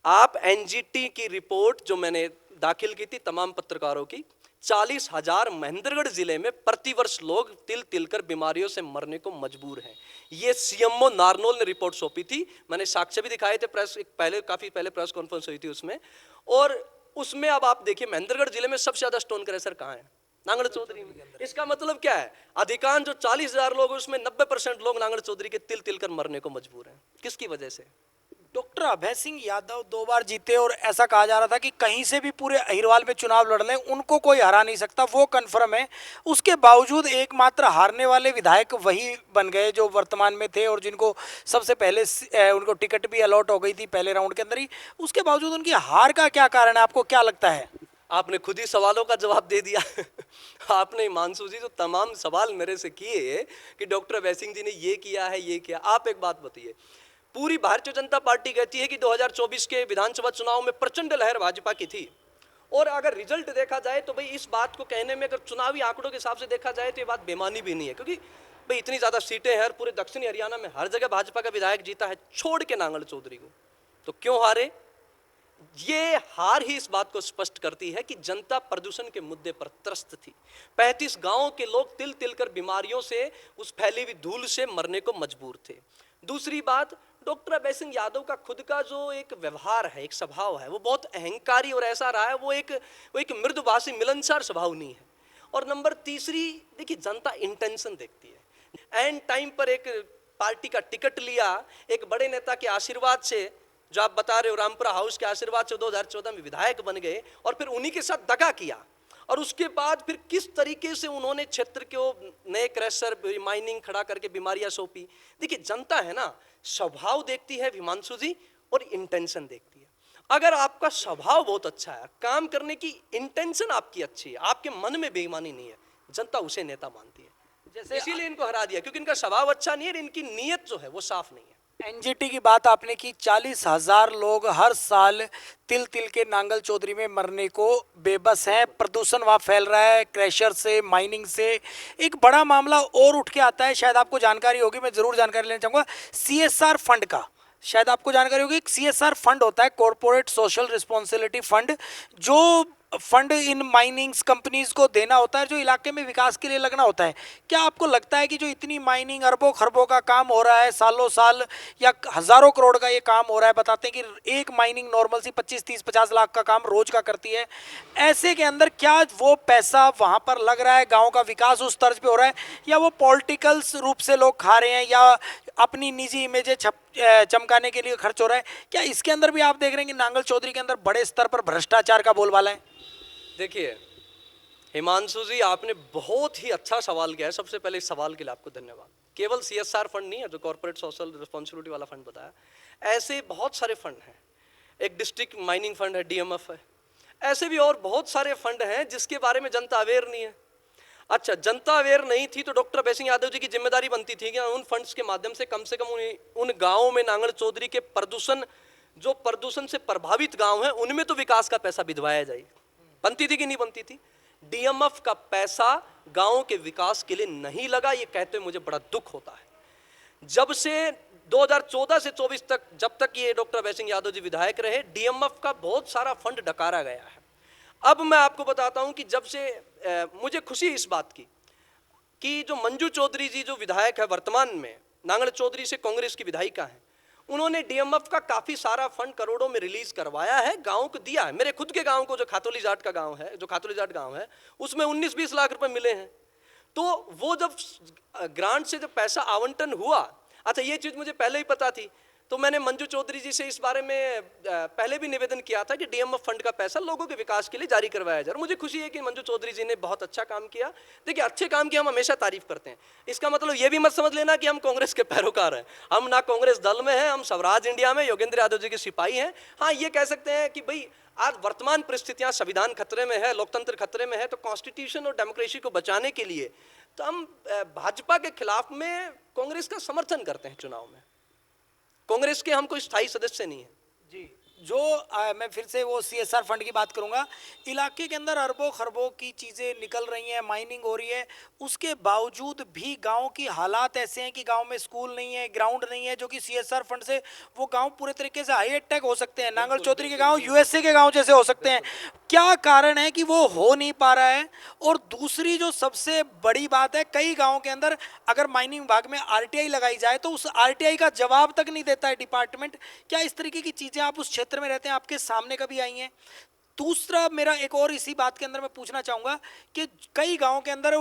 आप एनजीटी की रिपोर्ट जो मैंने दाखिल की थी तमाम पत्रकारों की, 40,000 महेंद्रगढ़ जिले में प्रतिवर्ष लोग तिल तिल कर बीमारियों से मरने को मजबूर हैं। ये सीएमओ नारनौल ने रिपोर्ट सौंपी थी, मैंने साक्ष्य भी दिखाए थे, काफी पहले प्रेस कॉन्फ्रेंस हुई थी उसमें। और उसमें अब आप देखिए महेंद्रगढ़ जिले में सबसे ज्यादा स्टोन क्रैशर कहाँ है? नांगल चौधरी में। इसका मतलब क्या है? अधिकांश जो 40,000 लोग उसमें 90% लोग नांगल चौधरी के तिल तिल कर मरने को मजबूर हैं। किसकी वजह से? डॉक्टर अभय सिंह यादव 2 बार जीते और ऐसा कहा जा रहा था कि कहीं से भी पूरे अहिरवाल में चुनाव लड़ लें उनको कोई हरा नहीं सकता, वो कन्फर्म है। उसके बावजूद एकमात्र हारने वाले विधायक वही बन गए जो वर्तमान में थे और जिनको सबसे पहले उनको टिकट भी अलॉट हो गई थी पहले राउंड के अंदर ही। उसके बावजूद उनकी हार का क्या कारण है, आपको क्या लगता है? आपने खुद ही सवालों का जवाब दे दिया। आपने हिमांशु जी जो तमाम सवाल मेरे से किए कि डॉक्टर अभय सिंह जी ने ये किया है, ये किया। आप एक बात बताइए, पूरी भारतीय जनता पार्टी कहती है कि 2024 के विधानसभा चुनाव में प्रचंड लहर भाजपा की थी, और अगर रिजल्ट देखा जाए तो भाई इस बात को कहने में, अगर चुनावी आंकड़ों के हिसाब से देखा जाए तो ये बात बेमानी भी नहीं है, क्योंकि भाई इतनी ज्यादा सीटें हैं, पूरे दक्षिणी हरियाणा में हर जगह भाजपा का विधायक जीता है, छोड़ के नांगल चौधरी को। तो क्यों हारे? ये हार ही इस बात को स्पष्ट करती है कि जनता प्रदूषण के मुद्दे पर त्रस्त थी। 35 गांवों के लोग तिल तिल कर बीमारियों से, उस फैली हुई धूल से मरने को मजबूर थे। दूसरी बात, डॉक्टर अभय सिंह यादव का खुद का जो एक व्यवहार है, एक स्वभाव है, वो बहुत अहंकारी और ऐसा रहा है, वो एक मृदुभाषी मिलनसार स्वभाव नहीं है। और नंबर तीसरी, देखिए जनता इंटेंशन देखती है। एंड टाइम पर एक पार्टी का टिकट लिया, एक बड़े नेता के आशीर्वाद से, जो आप बता रहे हो रामपुरा हाउस के आशीर्वाद से 2014 में विधायक बन गए, और फिर उन्हीं के साथ दगा किया। और उसके बाद फिर किस तरीके से उन्होंने क्षेत्र को नए क्रैशर माइनिंग खड़ा करके बीमारियां सौंपी। देखिए जनता है ना, स्वभाव देखती है हिमांशु जी, और इंटेंशन देखती है। अगर आपका स्वभाव बहुत अच्छा है, काम करने की इंटेंशन आपकी अच्छी है, आपके मन में बेईमानी नहीं है, जनता उसे नेता मानती है। जैसे इसीलिए इनको हरा दिया, क्योंकि इनका स्वभाव अच्छा नहीं है, इनकी नीयत जो है वो साफ नहीं है। एनजीटी की बात आपने की, 40,000 लोग हर साल तिल तिल के नांगल चौधरी में मरने को बेबस हैं। प्रदूषण वहाँ फैल रहा है, क्रैशर से, माइनिंग से। एक बड़ा मामला और उठ के आता है, शायद आपको जानकारी होगी, मैं जरूर जानकारी लेना चाहूँगा, सीएसआर फंड का। शायद आपको जानकारी होगी, सीएसआर फंड होता है, कॉरपोरेट सोशल रिस्पॉन्सिबिलिटी फंड, जो फंड इन माइनिंग्स कंपनीज को देना होता है, जो इलाके में विकास के लिए लगना होता है। क्या आपको लगता है कि जो इतनी माइनिंग अरबों खरबों का काम हो रहा है, सालों साल या हजारों करोड़ का ये काम हो रहा है, बताते हैं कि एक माइनिंग नॉर्मल सी 25, 30, 50 लाख का काम रोज का करती है, ऐसे के अंदर क्या वो पैसा वहां पर लग रहा है, गांव का विकास उस तर्ज पे हो रहा है, या वो पॉलिटिकल रूप से लोग खा रहे हैं, या अपनी निजी इमेजें चमकाने के लिए खर्च हो रहा है? क्या इसके अंदर भी आप देख रहे हैं कि नांगल चौधरी के अंदर बड़े स्तर पर भ्रष्टाचार का बोलबाला है? देखिए हिमांशु जी, आपने बहुत ही अच्छा सवाल किया है। सबसे पहले इस सवाल के लिए आपको धन्यवाद। केवल सीएसआर फंड नहीं है, जो कॉर्पोरेट सोशल रिस्पॉन्सिबिलिटी वाला फंड बताया, ऐसे बहुत सारे फंड हैं। एक डिस्ट्रिक्ट माइनिंग फंड है, डीएमएफ है, ऐसे भी और बहुत सारे फंड हैं जिसके बारे में जनता अवेयर नहीं है। अच्छा, जनता अवेयर नहीं थी तो डॉक्टर अभय सिंह यादव जी की जिम्मेदारी बनती थी कि उन फंड्स के माध्यम से कम उन गाँवों में नांगल चौधरी के जो प्रदूषण से प्रभावित गाँव हैं, उनमें तो विकास का पैसा भिजवाया जाए। बनती थी कि नहीं बनती थी? डीएमएफ का पैसा गांव के विकास के लिए नहीं लगा, ये कहते हुए मुझे बड़ा दुख होता है। जब से 2014 से 24 तक, जब तक ये डॉक्टर अभय सिंह यादव जी विधायक रहे, डीएमएफ का बहुत सारा फंड डकारा गया है। अब मैं आपको बताता हूं कि जब से मुझे खुशी इस बात की कि जो मंजू चौधरी जी जो विधायक है वर्तमान में, नांगल चौधरी से कांग्रेस की विधायिका है, उन्होंने डीएमएफ का काफी सारा फंड करोड़ों में रिलीज करवाया है, गांव को दिया है। मेरे खुद के गांव को, जो खातोली जाट का गांव है, जो खातोली जाट गांव है, उसमें 19-20 लाख रुपए मिले हैं। तो वो जब ग्रांट से जब पैसा आवंटन हुआ, अच्छा ये चीज मुझे पहले ही पता थी, तो मैंने मंजू चौधरी जी से इस बारे में पहले भी निवेदन किया था कि डीएमएफ फंड का पैसा लोगों के विकास के लिए जारी करवाया जाए। मुझे खुशी है कि मंजू चौधरी जी ने बहुत अच्छा काम किया। देखिए, अच्छे काम की हम हमेशा तारीफ करते हैं, इसका मतलब ये भी मत समझ लेना कि हम कांग्रेस के पैरोकार हैं। हम ना कांग्रेस दल में हैं, हम स्वराज इंडिया में योगेंद्र यादव जी के सिपाही हैं। हाँ, ये कह सकते हैं कि भाई आज वर्तमान परिस्थितियां, संविधान खतरे में है, लोकतंत्र खतरे में है, तो कॉन्स्टिट्यूशन और डेमोक्रेसी को बचाने के लिए तो हम भाजपा के खिलाफ में कांग्रेस का समर्थन करते हैं चुनाव में। कांग्रेस के हम कोई स्थायी सदस्य नहीं है जी। जो मैं फिर से वो सीएसआर फंड की बात करूंगा, इलाके के अंदर अरबों खरबों की चीज़ें निकल रही हैं, माइनिंग हो रही है, उसके बावजूद भी गांव की हालात ऐसे हैं कि गांव में स्कूल नहीं है, ग्राउंड नहीं है, जो कि सीएसआर फंड से वो गांव पूरे तरीके से हाई अटैक हो सकते हैं, नांगल चौधरी के गांव यूएसए के गांव जैसे हो सकते हैं। क्या कारण है कि वो हो नहीं पा रहा है? और दूसरी जो सबसे बड़ी बात है, कई गाँव के अंदर अगर माइनिंग विभाग में आरटीआई लगाई जाए तो उस आरटीआई का जवाब तक नहीं देता है डिपार्टमेंट। क्या इस तरीके की चीज़ें, आप उस क्षेत्र में रहते हैं, आपके सामने कभी आई हैं? दूसरा मेरा एक और इसी बात के अंदर मैं पूछना चाहूंगा कि कई गांवों के अंदर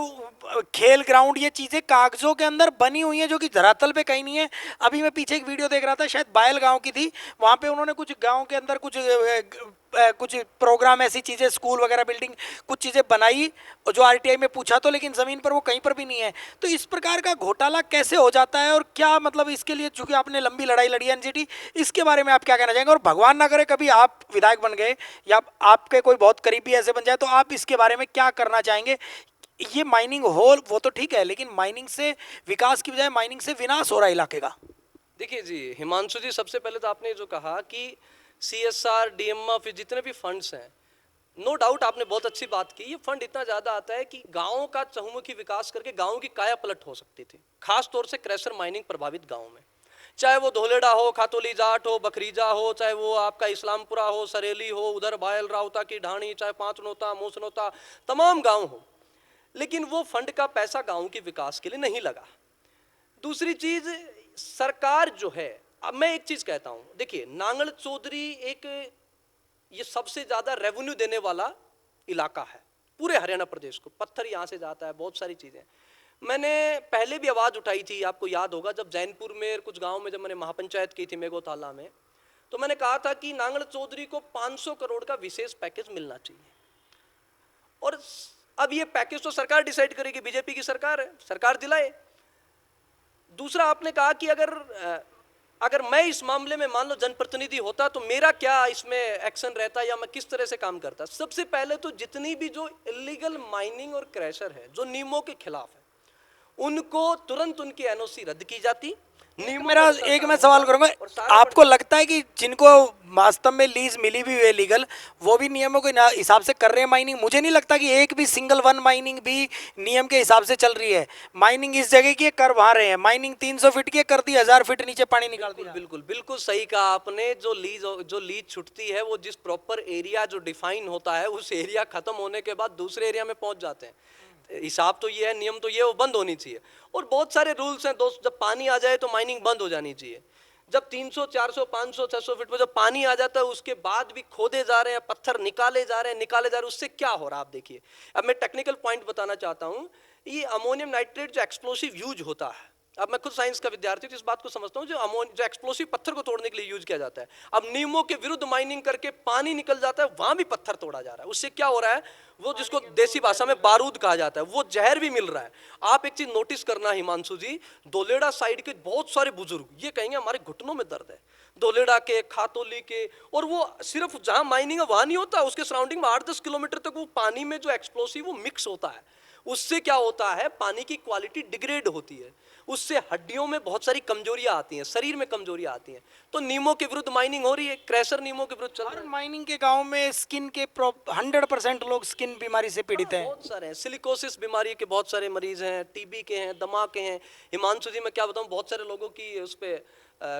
खेल ग्राउंड ये चीजें कागजों के अंदर बनी हुई हैं जो कि धरातल पे कहीं नहीं है। अभी मैं पीछे एक वीडियो देख रहा था, शायद बायल गांव की थी, वहां पे उन्होंने कुछ गांव के अंदर कुछ प्रोग्राम, ऐसी चीजें, स्कूल वगैरह, बिल्डिंग, कुछ चीजें बनाई और जो आरटीआई में पूछा तो, लेकिन जमीन पर वो कहीं पर भी नहीं है। तो इस प्रकार का घोटाला कैसे हो जाता है और क्या मतलब इसके लिए, चूंकि आपने लंबी लड़ाई लड़ी एनजीटी, इसके बारे में आप क्या कहना चाहेंगे? और भगवान ना करे कभी आप विधायक बन गए या आपके कोई बहुत करीबी ऐसे बन जाए तो आप इसके बारे में क्या करना चाहेंगे? ये माइनिंग हो वो तो ठीक है, लेकिन माइनिंग से विकास की बजाय माइनिंग से विनाश हो रहा है इलाके का। देखिए जी हिमांशु जी, सबसे पहले तो आपने जो कहा कि सीएसआर, डीएमएफ, जितने भी फंड्स हैं, नो डाउट आपने बहुत अच्छी बात की। ये फंड इतना ज्यादा आता है कि गांवों का चहुमुखी विकास करके गांवों की काया पलट हो सकती थी, खास तौर से क्रैशर माइनिंग प्रभावित गांव में। चाहे वो धोलेड़ा हो, खातोली जाट हो, बखरीजा हो, चाहे वो आपका इस्लामपुरा हो, सरेली हो, उधर बायल राउता की ढाणी, चाहे पांचनोता, मूसनोता, तमाम गांव हो, लेकिन वो फंड का पैसा गांव के विकास के लिए नहीं लगा। दूसरी चीज, सरकार जो है, अब मैं एक चीज कहता हूं, देखिए नांगल चौधरी एक ये सबसे ज्यादा रेवेन्यू देने वाला इलाका है पूरे हरियाणा प्रदेश को। पत्थर यहां से जाता है, बहुत सारी चीजें। मैंने पहले भी आवाज उठाई थी, आपको याद होगा, जब जैनपुर में कुछ गांव में जब मैंने महापंचायत की थी मेघोताला में, तो मैंने कहा था कि नांगल चौधरी को 500 करोड़ का विशेष पैकेज मिलना चाहिए। और अब ये पैकेज तो सरकार डिसाइड करेगी, बीजेपी की सरकार है, सरकार दिलाए। दूसरा आपने कहा कि अगर मैं इस मामले में मान लो जनप्रतिनिधि होता तो मेरा क्या इसमें एक्शन रहता या मैं किस तरह से काम करता। सबसे पहले तो जितनी भी जो इलीगल माइनिंग और क्रैशर है जो नियमों के खिलाफ है, उनको तुरंत उनकी एनओसी रद्द की जाती। मेरा एक मैं सवाल करूंगा, आपको लगता है कि जिनको वास्तव में लीज मिली भी है लीगल, वो भी नियमों के हिसाब से कर रहे हैं माइनिंग? मुझे नहीं लगता कि एक भी सिंगल वन माइनिंग भी नियम के हिसाब से चल रही है। माइनिंग इस जगह की कर वहां रहे हैं, माइनिंग 300 फीट की कर दी, 1000 फीट नीचे पानी निकाल दिया। बिल्कुल बिल्कुल सही कहा आपने। जो लीज छुटती है वो जिस प्रॉपर एरिया जो डिफाइन होता है, उस एरिया खत्म होने के बाद दूसरे एरिया में पहुंच जाते हैं। हिसाब तो ये है, नियम तो ये, वो बंद होनी चाहिए। और बहुत सारे रूल्स हैं दोस्त, जब पानी आ जाए तो माइनिंग बंद हो जानी चाहिए। जब 300, 400, 500, 600 फीट पर जब पानी आ जाता है, उसके बाद भी खोदे जा रहे हैं, पत्थर निकाले जा रहे हैं, उससे क्या हो रहा है आप देखिए। अब मैं टेक्निकल पॉइंट बताना चाहता हूँ। ये अमोनियम नाइट्रेट जो एक्सप्लोसिव यूज होता है, अब मैं खुद साइंस का विद्यार्थी हूं तो इस बात को समझता हूं, जो एक्सप्लोसिव पत्थर को तोड़ने के लिए यूज किया जाता है, अब नियमों के विरुद्ध माइनिंग करके पानी निकल जाता है, वहां भी पत्थर तोड़ा जा रहा है। उससे क्या हो रहा है, वो जिसको देसी भाषा में बारूद कहा जाता है, वो जहर भी मिल रहा है। आप एक चीज नोटिस करना हिमांशु जी, दोलेड़ा साइड के बहुत सारे बुजुर्ग ये कहेंगे हमारे घुटनों में दर्द है, दोलेड़ा के, खातोली के। और वो सिर्फ जहां माइनिंग है वहां नहीं होता, उसके सराउंडिंग में 8-10 किलोमीटर तक वो पानी में जो एक्सप्लोसिव वो मिक्स होता है। उससे क्या होता है, पानी की क्वालिटी डिग्रेड होती है, उससे हड्डियों में बहुत सारी कमजोरियां आती हैं, शरीर में कमजोरियां आती हैं। तो नियमों के विरुद्ध माइनिंग हो रही है, क्रैशर नियमों के विरुद्ध चल रहा है। माइनिंग के गांव में स्किन के 100% लोग स्किन बीमारी से पीड़ित हैं। बहुत सारे हैं, सिलिकोसिस बीमारी के बहुत सारे मरीज हैं, टीबी के हैं, दमा के हैं। हिमांशु जी मैं क्या बताऊं, बहुत सारे लोगों की उस पे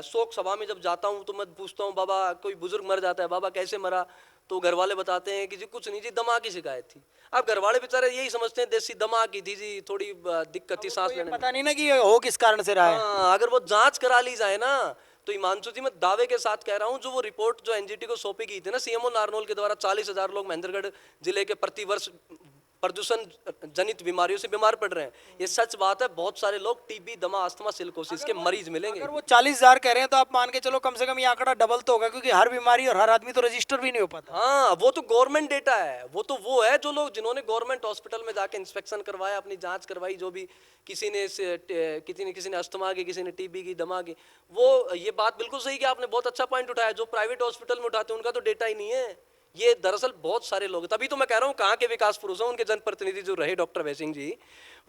शोक सभा में जब जाता हूं तो मैं पूछता हूं, बाबा कोई बुजुर्ग मर जाता है, बाबा कैसे मरा, तो घर वाले बताते हैं कि जी कुछ नहीं जी, दमा की शिकायत थी। अब घर वाले बेचारे यही समझते हैं देसी दमा की थी जी, थोड़ी दिक्कत थी सांस लेने में। पता नहीं ना कि हो किस कारण से रहा है। हाँ, अगर वो जांच करा ली जाए ना, तो हिमांशु जी मैं दावे के साथ कह रहा हूं, जो वो रिपोर्ट जो एनजीटी को सौंपी गई थी ना सीएमओ नारनौल के द्वारा, 40,000 लोग महेंद्रगढ़ जिले के प्रतिवर्ष प्रदूषण जनित बीमारियों से बीमार पड़ रहे हैं, ये सच बात है। बहुत सारे लोग टीबी, दमा, अस्थमा, सिलिकोसिस के मरीज मिलेंगे। अगर वो 40,000 कह रहे हैं तो आप मान के चलो कम से कम ये आंकड़ा डबल तो होगा, क्योंकि हर बीमारी और हर आदमी तो रजिस्टर भी नहीं हो पाता। हाँ, वो तो गवर्नमेंट डेटा है, वो है जो लोग जिन्होंने गवर्नमेंट हॉस्पिटल में जाके इंस्पेक्शन करवाया, अपनी जांच करवाई, जो भी किसी ने अस्थमा की, किसी ने टीबी की, दमा की। वो ये बात बिल्कुल सही कि आपने बहुत अच्छा पॉइंट उठाया, जो प्राइवेट हॉस्पिटल में उठाते हैं उनका तो डेटा ही नहीं है। ये दरअसल बहुत सारे लोग, तभी तो मैं कह रहा हूं कहाँ के विकास पुरुष हैं, उनके जनप्रतिनिधि जो रहे डॉक्टर अभय सिंह जी,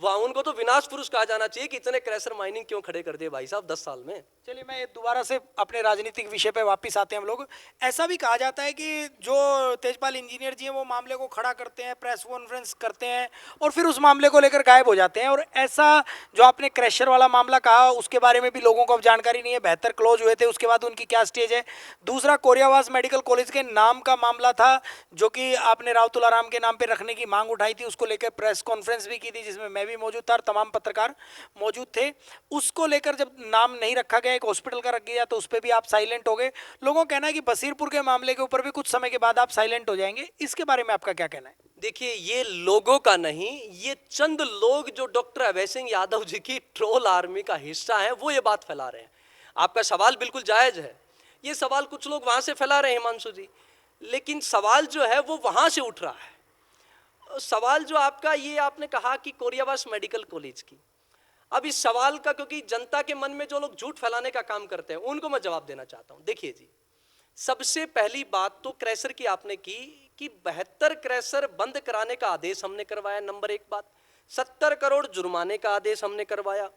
वहां उनको तो विनाश पुरुष कहा जाना चाहिए कि इतने क्रैशर माइनिंग क्यों खड़े कर दिए भाई साहब 10 साल में। चलिए मैं दोबारा से अपने राजनीतिक विषय पे वापस आते हैं हम लोग। ऐसा भी कहा जाता है कि जो तेजपाल इंजीनियर जी हैं वो मामले को खड़ा करते हैं, प्रेस कॉन्फ्रेंस करते हैं और फिर उस मामले को लेकर गायब हो जाते हैं। और ऐसा जो आपने क्रैशर वाला मामला कहा उसके बारे में भी लोगों को अब जानकारी नहीं है, 72 क्लोज हुए थे, उसके बाद उनकी क्या स्टेज है। दूसरा कोरियावास मेडिकल कॉलेज के नाम का मामला मामला था जो कि आपने राव तुलाराम के नाम पे रखने की मांग उठाई थी, उसको लेकर प्रेस कॉन्फ्रेंस भी की थी जिसमें मैं भी मौजूद था और तमाम पत्रकार मौजूद थे। उसको लेकर जब नाम नहीं रखा गया, एक हॉस्पिटल का रख गया, तो उस पर भी आप साइलेंट हो गए। लोगों का कहना है कि बसीरपुर के मामले के ऊपर भी कुछ समय के बाद आप साइलेंट हो जाएंगे, इसके बारे में आपका क्या कहना है? देखिए, ये लोगों का नहीं, ये चंद लोग जो डॉक्टर अभय सिंह यादव जी की ट्रोल आर्मी का हिस्सा हैं, वो ये बात फैला रहे हैं। आपका सवाल बिल्कुल जायज है। ये सवाल कुछ लोग वहां से फैला रहे हैं हिमांशु जी, लेकिन सवाल जो है वो वहां से उठ रहा है। सवाल जो आपका, ये आपने कहा कि कोरियावास मेडिकल कॉलेज की, अब इस सवाल का, क्योंकि जनता के मन में जो लोग झूठ फैलाने का काम करते हैं उनको मैं जवाब देना चाहता हूं। देखिए जी, सबसे पहली बात तो क्रैशर की आपने की कि 72 क्रैशर बंद कराने का आदेश हमने करवाया, नंबर एक बात। 70 करोड़ जुर्माने का आदेश हमने करवाया।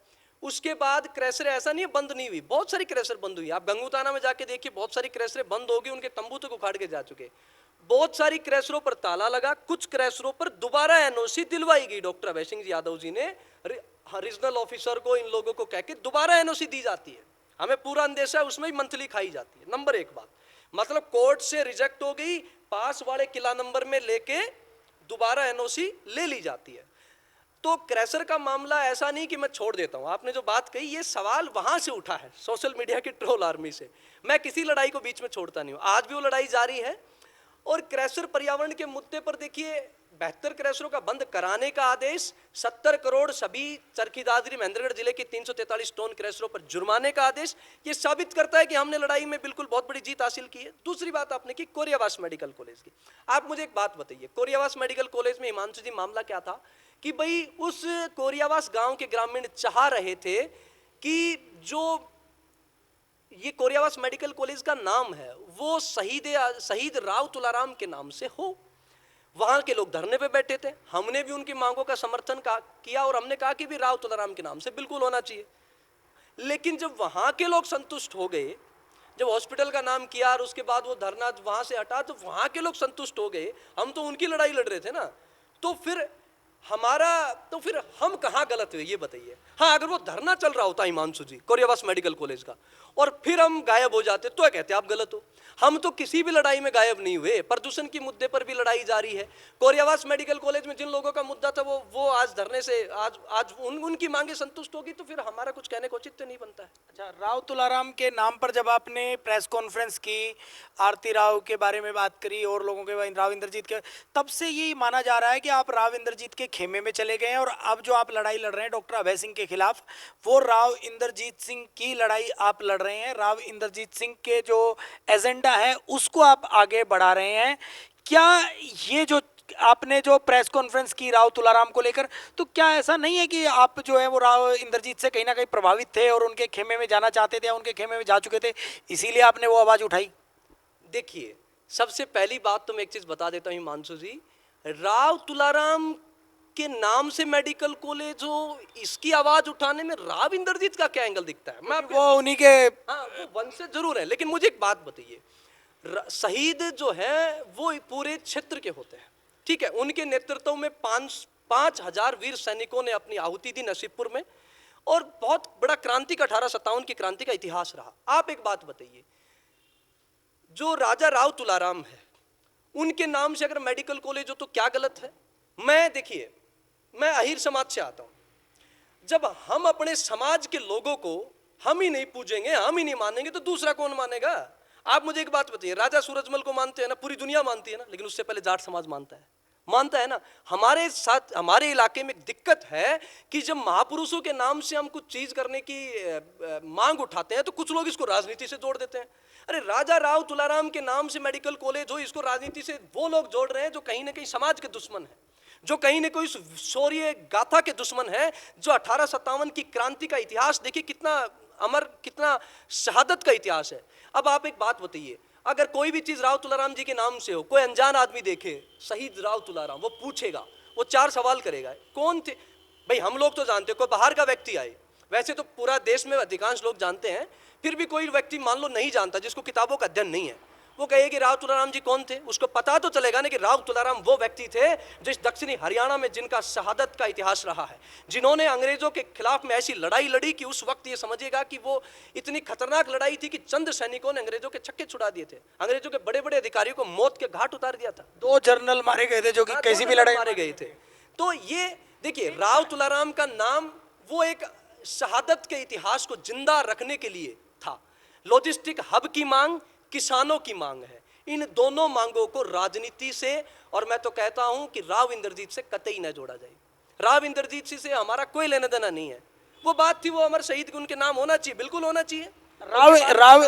उसके बाद क्रैशर ऐसा नहीं है बंद नहीं हुई, बहुत सारी क्रैशर बंद हुई। आप गंगूताना में जाके देखिए, बहुत सारी क्रैशर बंद हो गई, उनके तंबू तक उखाड़ के जा चुके। बहुत सारी क्रैशरों पर ताला लगा, कुछ क्रैशरों पर दोबारा एनओसी दिलवाई गई। डॉक्टर अभय सिंह यादव जी ने रीजनल ऑफिसर को, इन लोगों को कह के दोबारा एनओसी दी जाती है। हमें पूरा अंदेशा है, उसमें ही मंथली खाई जाती है। नंबर एक बात, मतलब कोर्ट से रिजेक्ट हो गई, पास वाले किला नंबर में लेके दोबारा एनओसी ले ली जाती है। तो क्रैशर का मामला ऐसा नहीं कि मैं छोड़ देता हूं। आपने जो बात कही, ये सवाल वहां से उठा है, सोशल मीडिया की ट्रोल आर्मी से। मैं किसी लड़ाई को बीच में छोड़ता नहीं हूं, आज भी वो लड़ाई जारी है। और क्रैशर पर्यावरण के मुद्दे पर देखिए, 72 क्रैशरों का बंद कराने का आदेश, 70 करोड़ सभी चरखी दादरी महेंद्रगढ़ जिले के 343 टन क्रैशरों पर जुर्माने का आदेश, ये साबित करता है कि हमने लड़ाई में बिल्कुल बहुत बड़ी जीत हासिल की है। दूसरी बात आपने की कोरियावास मेडिकल कॉलेज की। आप मुझे एक बात बताइए, कोरियावास मेडिकल कॉलेज में हिमांशु जी मामला क्या था कि भाई उस कोरियावास गांव के ग्रामीण चाह रहे थे कि जो ये कोरियावास मेडिकल कॉलेज का नाम है वो शहीद राव तुलाराम के नाम से हो। वहां के लोग धरने पे बैठे थे, हमने भी उनकी मांगों का समर्थन किया और हमने कहा कि भी राव तुलाराम के नाम से बिल्कुल होना चाहिए। लेकिन जब वहां के लोग संतुष्ट हो गए, जब हॉस्पिटल का नाम किया और उसके बाद वो धरना वहां से हटा, तो वहां के लोग संतुष्ट हो गए। हम तो उनकी लड़ाई लड़ रहे थे ना, तो फिर हम कहां गलत हुए ये बताइए। हाँ, अगर वो धरना चल रहा होता हिमांशु जी कोरियावास मेडिकल कॉलेज का, और फिर हम गायब हो जाते, तो कहते आप गलत हो। हम तो किसी भी लड़ाई में गायब नहीं हुए, प्रदूषण की मुद्दे पर भी लड़ाई जारी है। कोरियावास मेडिकल कॉलेज में जिन लोगों का मुद्दा था वो आज धरने से आज उनकी मांगे संतुष्ट होगी, तो फिर हमारा कुछ कहने को औचित्य नहीं बनता है। अच्छा, राव तुलाराम के नाम पर जब आपने प्रेस कॉन्फ्रेंस की, आरती राव के बारे में बात करी और लोगों के राव इंद्रजीत के, तब से ये माना जा रहा है कि आप राव इंद्रजीत के खेमे में चले गए हैं और अब जो आप लड़ाई लड़ रहे हैं डॉक्टर अभय सिंह के खिलाफ, वो राव इंद्रजीत सिंह की लड़ाई आप लड़ रहे हैं। राव इंद्रजीत सिंह के जो एजेंडा है उसको आप आगे बढ़ा रहे हैं। क्या ये जो आपने जो प्रेस कॉन्फ्रेंस की राव तुलाराम को लेकर, तो क्या ऐसा नहीं है कि आप जो है वो राव इंद्रजीत से कहीं ना कहीं प्रभावित थे और उनके खेमे में जाना चाहते थे या उनके खेमे में जा चुके थे, इसीलिए आपने वो आवाज उठाई? देखिए, सबसे पहली बात तो मैं एक चीज बता देता हूं हिमांशु जी, राव तुलाराम के नाम से मेडिकल कॉलेज हो, इसकी आवाज उठाने में राव इंद्रजीत का क्या एंगल दिखता है? मैं वो उन्हीं के, हाँ, वो वंशज जरूर है, लेकिन मुझे एक बात बताइए, शहीद जो है वो पूरे क्षेत्र के होते हैं, ठीक है। उनके नेतृत्व में 5,000 वीर सैनिकों ने अपनी आहुति दी नसीबपुर में, और बहुत बड़ा क्रांति का 1857 की क्रांति का इतिहास रहा। आप एक बात बताइए, जो राजा राव तुलाराम है उनके नाम से अगर मेडिकल कॉलेज हो तो क्या गलत है? देखिए, मैं अहीर समाज से आता हूं। जब हम अपने समाज के लोगों को हम ही नहीं पूजेंगे, हम ही नहीं मानेंगे, तो दूसरा कौन मानेगा? आप मुझे एक बात बताइए, राजा सूरजमल को मानते हैं ना, पूरी दुनिया मानती है ना, लेकिन उससे पहले जाट समाज मानता है ना। हमारे साथ, हमारे इलाके में दिक्कत है कि जब महापुरुषों के नाम से हम कुछ चीज करने की मांग उठाते हैं तो कुछ लोग इसको राजनीति से जोड़ देते हैं। अरे, राजा राव तुलाराम के नाम से मेडिकल कॉलेज हो, इसको राजनीति से वो लोग जोड़ रहे हैं जो कहीं ना कहीं समाज के दुश्मन है, जो कहीं न कहीं शौर्य गाथा के दुश्मन है। जो 1857 की क्रांति का इतिहास देखिए, कितना अमर, कितना शहादत का इतिहास है। अब आप एक बात बताइए, अगर कोई भी चीज राव तुलाराम जी के नाम से हो, कोई अनजान आदमी देखे शहीद राव तुलाराम, वो पूछेगा, वो 4 सवाल करेगा, कौन थे भाई? हम लोग तो जानते हैं, कोई बाहर का व्यक्ति आए, वैसे तो पूरा देश में अधिकांश लोग जानते हैं, फिर भी कोई व्यक्ति मान लो नहीं जानता, जिसको किताबों का अध्ययन नहीं है, वो कहे कि राव तुलाराम जी कौन थे, उसको पता तो चलेगा ना कि राव तुलाराम वो व्यक्ति थे जिस दक्षिणी हरियाणा में जिनका शहादत का इतिहास रहा है, जिन्होंने अंग्रेजों के खिलाफ में ऐसी लड़ाई लड़ी कि उस वक्त ये समझिएगा कि वो इतनी खतरनाक लड़ाई थी कि चंद सैनिकों ने अंग्रेजों के छक्के छुड़ा दिए थे, अंग्रेजों के बड़े बड़े अधिकारियों को मौत के घाट उतार दिया था। 2 जनरल मारे गए थे जो कि हाँ, किसी दो भी जनरल लड़ाई मारे गए थे। तो ये देखिए, राव तुलाराम का नाम वो एक शहादत के इतिहास को जिंदा रखने के लिए था। लॉजिस्टिक हब की मांग किसानों की मांग है, इन दोनों मांगों को राजनीति से, और मैं तो कहता हूं कि राव इंद्रजीत से कतई न जोड़ा जाए। राव इंद्रजीत सिंह से हमारा कोई लेना देना नहीं है। वो बात थी, वो अमर शहीद के उनके नाम होना चाहिए, बिल्कुल होना चाहिए।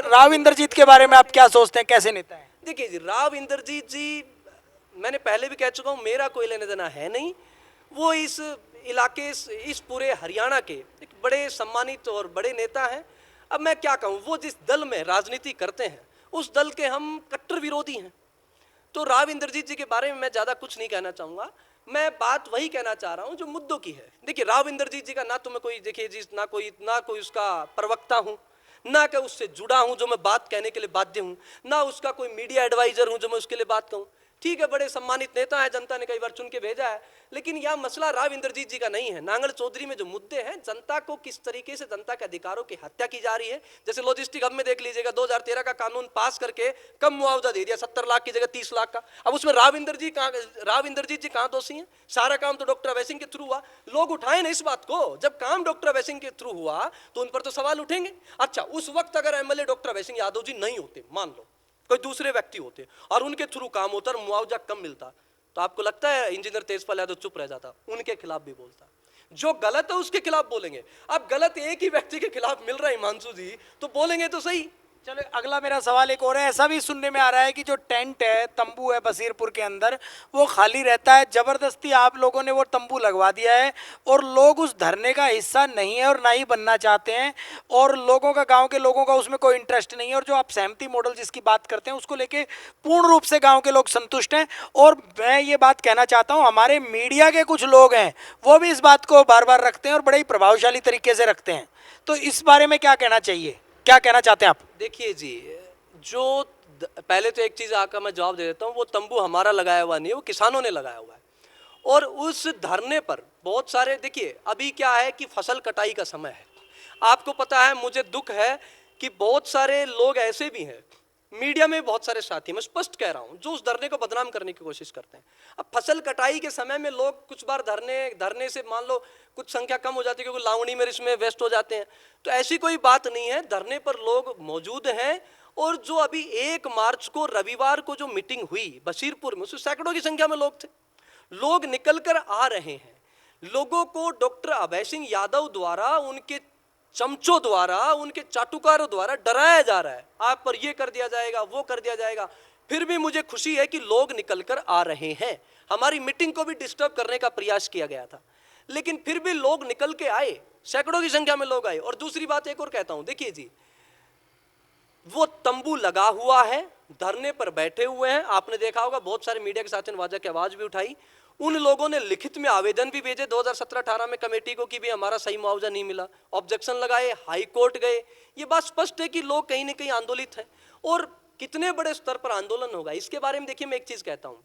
राव इंद्रजीत के बारे में आप क्या सोचते हैं, कैसे नेता है? देखिए जी, राव इंद्रजीत जी, मैंने पहले भी कह चुका हूं, मेरा कोई लेना देना है नहीं। वो इस इलाके, इस पूरे हरियाणा के एक बड़े सम्मानित और बड़े नेता हैं। अब मैं क्या कहूं, वो जिस दल में राजनीति करते हैं उस दल के हम कट्टर विरोधी हैं। तो राव इंद्रजीत जी के बारे में मैं ज्यादा कुछ नहीं कहना चाहूंगा। मैं बात वही कहना चाह रहा हूं जो मुद्दों की है। देखिए, राव इंद्रजीत जी का ना तो मैं कोई, देखिए जी, ना कोई उसका प्रवक्ता हूं, ना कि उससे जुड़ा हूं जो मैं बात कहने के लिए बाध्य हूं, ना उसका कोई मीडिया एडवाइजर हूं जो मैं उसके लिए बात कहूं। ठीक है, बड़े सम्मानित नेता है, जनता ने कई बार चुन के भेजा है, लेकिन यह मसला राव इंद्रजीत जी का नहीं है। नांगल चौधरी में जो मुद्दे हैं, जनता को किस तरीके से जनता के अधिकारों की हत्या की जा रही है। जैसे लॉजिस्टिक हब में देख लीजिएगा, 2013 का कानून पास करके कम मुआवजा दे दिया, 70 लाख की जगह 30 लाख का। अब उसमें राव इंद्रजीत जी कहां दोषी हैं? सारा काम तो डॉक्टर अभय सिंह के थ्रू हुआ। लोग उठाए ना इस बात को, जब काम डॉक्टर अभय सिंह के थ्रू हुआ तो उन पर तो सवाल उठेंगे। अच्छा, उस वक्त अगर एमएलए डॉक्टर अभय सिंह यादव जी नहीं होते, मान लो कोई दूसरे व्यक्ति होते और उनके थ्रू काम होता और मुआवजा कम मिलता, तो आपको लगता है इंजीनियर तेजपाल यादव चुप रह जाता? उनके खिलाफ भी बोलता। जो गलत है उसके खिलाफ बोलेंगे। अब गलत एक ही व्यक्ति के खिलाफ मिल रहा है हिमांशु जी, तो बोलेंगे तो सही। चलो, अगला मेरा सवाल एक और है। ऐसा भी सुनने में आ रहा है कि जो टेंट है, तंबू है बसीरपुर के अंदर, वो खाली रहता है। जबरदस्ती आप लोगों ने वो तंबू लगवा दिया है और लोग उस धरने का हिस्सा नहीं है और ना ही बनना चाहते हैं, और लोगों का, गांव के लोगों का उसमें कोई इंटरेस्ट नहीं है। और जो आप सहमति मॉडल जिसकी बात करते हैं, उसको लेके पूर्ण रूप से गाँव के लोग संतुष्ट हैं। और मैं ये बात कहना चाहता हूँ, हमारे मीडिया के कुछ लोग हैं वो भी इस बात को बार बार रखते हैं और बड़े ही प्रभावशाली तरीके से रखते हैं। तो इस बारे में क्या कहना चाहिए, क्या कहना चाहते हैं आप? देखिए जी, पहले तो एक चीज आकर मैं जवाब दे देता हूं, वो तंबू हमारा लगाया हुआ नहीं है, वो किसानों ने लगाया हुआ है। और उस धरने पर बहुत सारे, देखिए अभी क्या है कि फसल कटाई का समय है। आपको पता है, मुझे दुख है कि बहुत सारे लोग ऐसे भी हैं, मीडिया में बहुत सारे साथी, मैं स्पष्ट कह रहा हूं, जो उस धरने को बदनाम करने की कोशिश करते हैं। अब फसल कटाई के समय में लोग कुछ बार धरने से मान लो कुछ संख्या कम हो जाती है क्योंकि लावणी में इसमें व्यस्त हो जाते हैं, तो ऐसी कोई बात नहीं है। धरने पर लोग मौजूद हैं। और जो अभी 1 मार्च को रविवार को जो मीटिंग हुई बशीरपुर में, उसमें सैकड़ों की संख्या में लोग थे। लोग निकल कर आ रहे हैं। लोगों को डॉक्टर अभय सिंह यादव द्वारा, उनके चमचों द्वारा, उनके चाटुकारों द्वारा डराया जा रहा है, आप पर ये कर दिया जाएगा, वो कर दिया जाएगा। फिर भी मुझे खुशी है कि लोग निकल कर आ रहे हैं। हमारी मीटिंग को भी डिस्टर्ब करने का प्रयास किया गया था, लेकिन फिर भी लोग निकल के आए, सैकड़ों की संख्या में लोग आए। और दूसरी बात एक और कहता हूं, देखिए जी, वो तंबू लगा हुआ है, धरने पर बैठे हुए हैं। आपने देखा होगा बहुत सारे मीडिया के साथ वाजा की आवाज भी उठाई। उन लोगों ने लिखित में आवेदन भी भेजे 2017-18 में कमेटी को कि भी हमारा सही मुआवजा नहीं मिला, ऑब्जेक्शन लगाए, हाई कोर्ट गए। ये बात स्पष्ट है कि लोग कहीं ना कहीं आंदोलित हैं। और कितने बड़े स्तर पर आंदोलन होगा इसके बारे में देखिए, मैं एक चीज कहता हूं,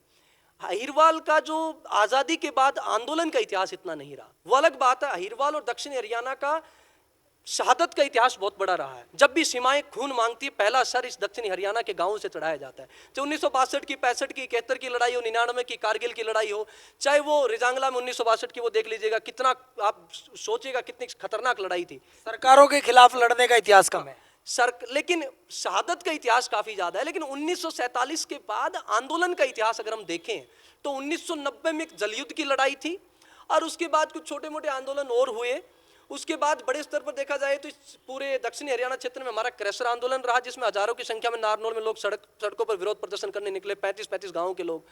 अहिरवाल का जो आजादी के बाद आंदोलन का इतिहास इतना नहीं रहा, वो अलग बात है। अहिरवाल और दक्षिण हरियाणा का शहादत का इतिहास बहुत बड़ा रहा है। जब भी सीमाएं खून मांगती है, पहला सर इस दक्षिणी हरियाणा के गांवों से चढ़ाया जाता है। चाहे 1962 की, 65 की, 71 की लड़ाई हो, 99 की कारगिल की लड़ाई हो, चाहे वो रिजांगला में 1962 की, वो देख लीजिएगा, कितना आप सोचिएगा कितनी खतरनाक लड़ाई थी। सरकारों के खिलाफ लड़ने का इतिहास कम है लेकिन शहादत का इतिहास काफी ज्यादा है। लेकिन 1947 के बाद आंदोलन का इतिहास अगर हम देखें तो 1990 में एक जलयुद्ध की लड़ाई थी, और उसके बाद कुछ छोटे मोटे आंदोलन और हुए। उसके बाद बड़े स्तर पर देखा जाए तो इस पूरे दक्षिणी हरियाणा क्षेत्र में हमारा क्रैशर आंदोलन रहा, जिसमें हजारों की संख्या में नारनौल में लोग सड़कों पर विरोध प्रदर्शन करने निकले, 35-35 गांवों के लोग।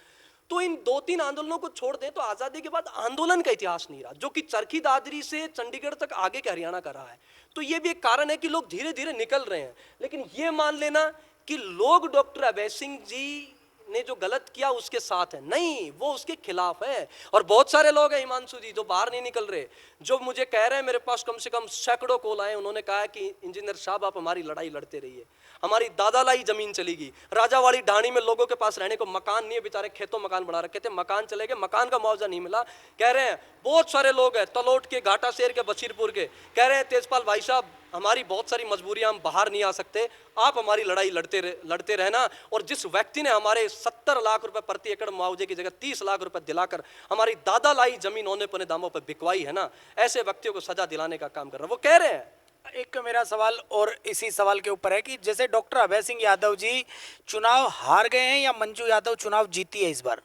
तो इन 2-3 आंदोलनों को छोड़ दें तो आजादी के बाद आंदोलन का इतिहास नहीं रहा, जो कि चरखी दादरी से चंडीगढ़ तक आगे के हरियाणा का रहा है। तो ये भी एक कारण है कि लोग धीरे धीरे निकल रहे हैं। लेकिन ये मान लेना कि लोग डॉक्टर अभय सिंह जी ने जो गलत किया उसके साथ है, नहीं, वो उसके खिलाफ है। और बहुत सारे लोग हैं हिमांशु जी जो बाहर नहीं निकल रहे, जो मुझे कह रहे हैं, मेरे पास कम से कम सैकड़ों कॉल आए, उन्होंने कहा कि इंजीनियर साहब आप हमारी लड़ाई लड़ते रहिए। हमारी दादालाई जमीन चली गई, राजावाड़ी ढाणी में लोगों के पास रहने को मकान नहीं है, बेचारे खेतों मकान बना रखे थे, मकान चले गए, मकान का मुआवजा नहीं मिला। कह रहे हैं बहुत सारे लोग हैं तलोट के, घाटा शेर के, बशीरपुर के, कह रहे हैं तेजपाल भाई साहब हमारी बहुत सारी मजबूरियां, हम बाहर नहीं आ सकते, आप हमारी लड़ाई लड़ते रहना। और जिस व्यक्ति ने हमारे 70 लाख रुपए प्रति एकड़ मुआवजे की जगह 30 लाख रुपए दिलाकर हमारी दादा लाई जमीन औने पौने दामों पर बिकवाई है ना, ऐसे व्यक्तियों को सजा दिलाने का काम कर रहा है। वो कह रहे हैं। एक मेरा सवाल और इसी सवाल के ऊपर है कि जैसे डॉक्टर अभय सिंह यादव जी चुनाव हार गए हैं या मंजू यादव चुनाव जीती है इस बार?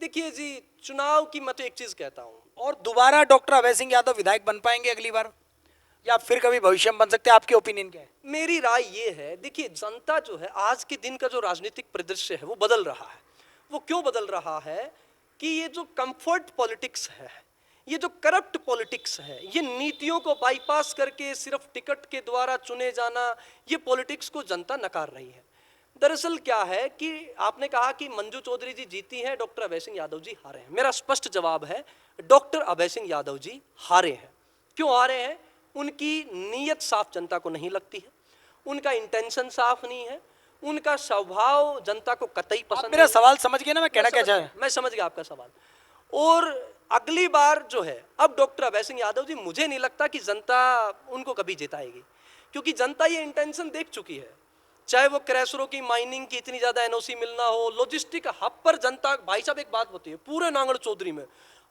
देखिए जी, चुनाव की मैं तो एक चीज कहता हूं, और दोबारा डॉक्टर अभय सिंह यादव विधायक बन पाएंगे अगली बार, या फिर कभी भविष्य में बन सकते हैं? आपकी ओपिनियन क्या है? मेरी राय ये है, देखिए जनता जो है, आज के दिन का जो राजनीतिक परिदृश्य है वो बदल रहा है। वो क्यों बदल रहा है कि ये जो कंफर्ट पॉलिटिक्स है, ये जो करप्ट पॉलिटिक्स है, ये नीतियों को बाईपास करके सिर्फ टिकट के द्वारा चुने जाना, ये पॉलिटिक्स को जनता नकार रही है। दरअसल क्या है कि आपने कहा कि मंजू चौधरी जी जीती हैं, डॉक्टर अभय सिंह यादव जी हारे हैं। मेरा स्पष्ट जवाब है, डॉक्टर अभय सिंह यादव जी हारे हैं। क्यों हारे हैं? उनकी नीयत साफ जनता को नहीं लगती है, उनका इंटेंशन साफ नहीं है, उनका स्वभाव जनता को कतई पसंद मेरा नहीं। सवाल समझ गए ना मैं कहना क्या चाह रहा हूं? मैं समझ गया आपका सवाल। और अगली बार जो है, अब डॉक्टर अभय सिंह यादव जी, मुझे नहीं लगता कि जनता उनको कभी जिताएगी, क्योंकि जनता ये इंटेंशन देख चुकी है। चाहे वो क्रैशरों की माइनिंग की इतनी ज्यादा एनओसी मिलना हो, लॉजिस्टिक हब पर जनता, भाई साहब एक बात बताइए, पूरे नांगल चौधरी में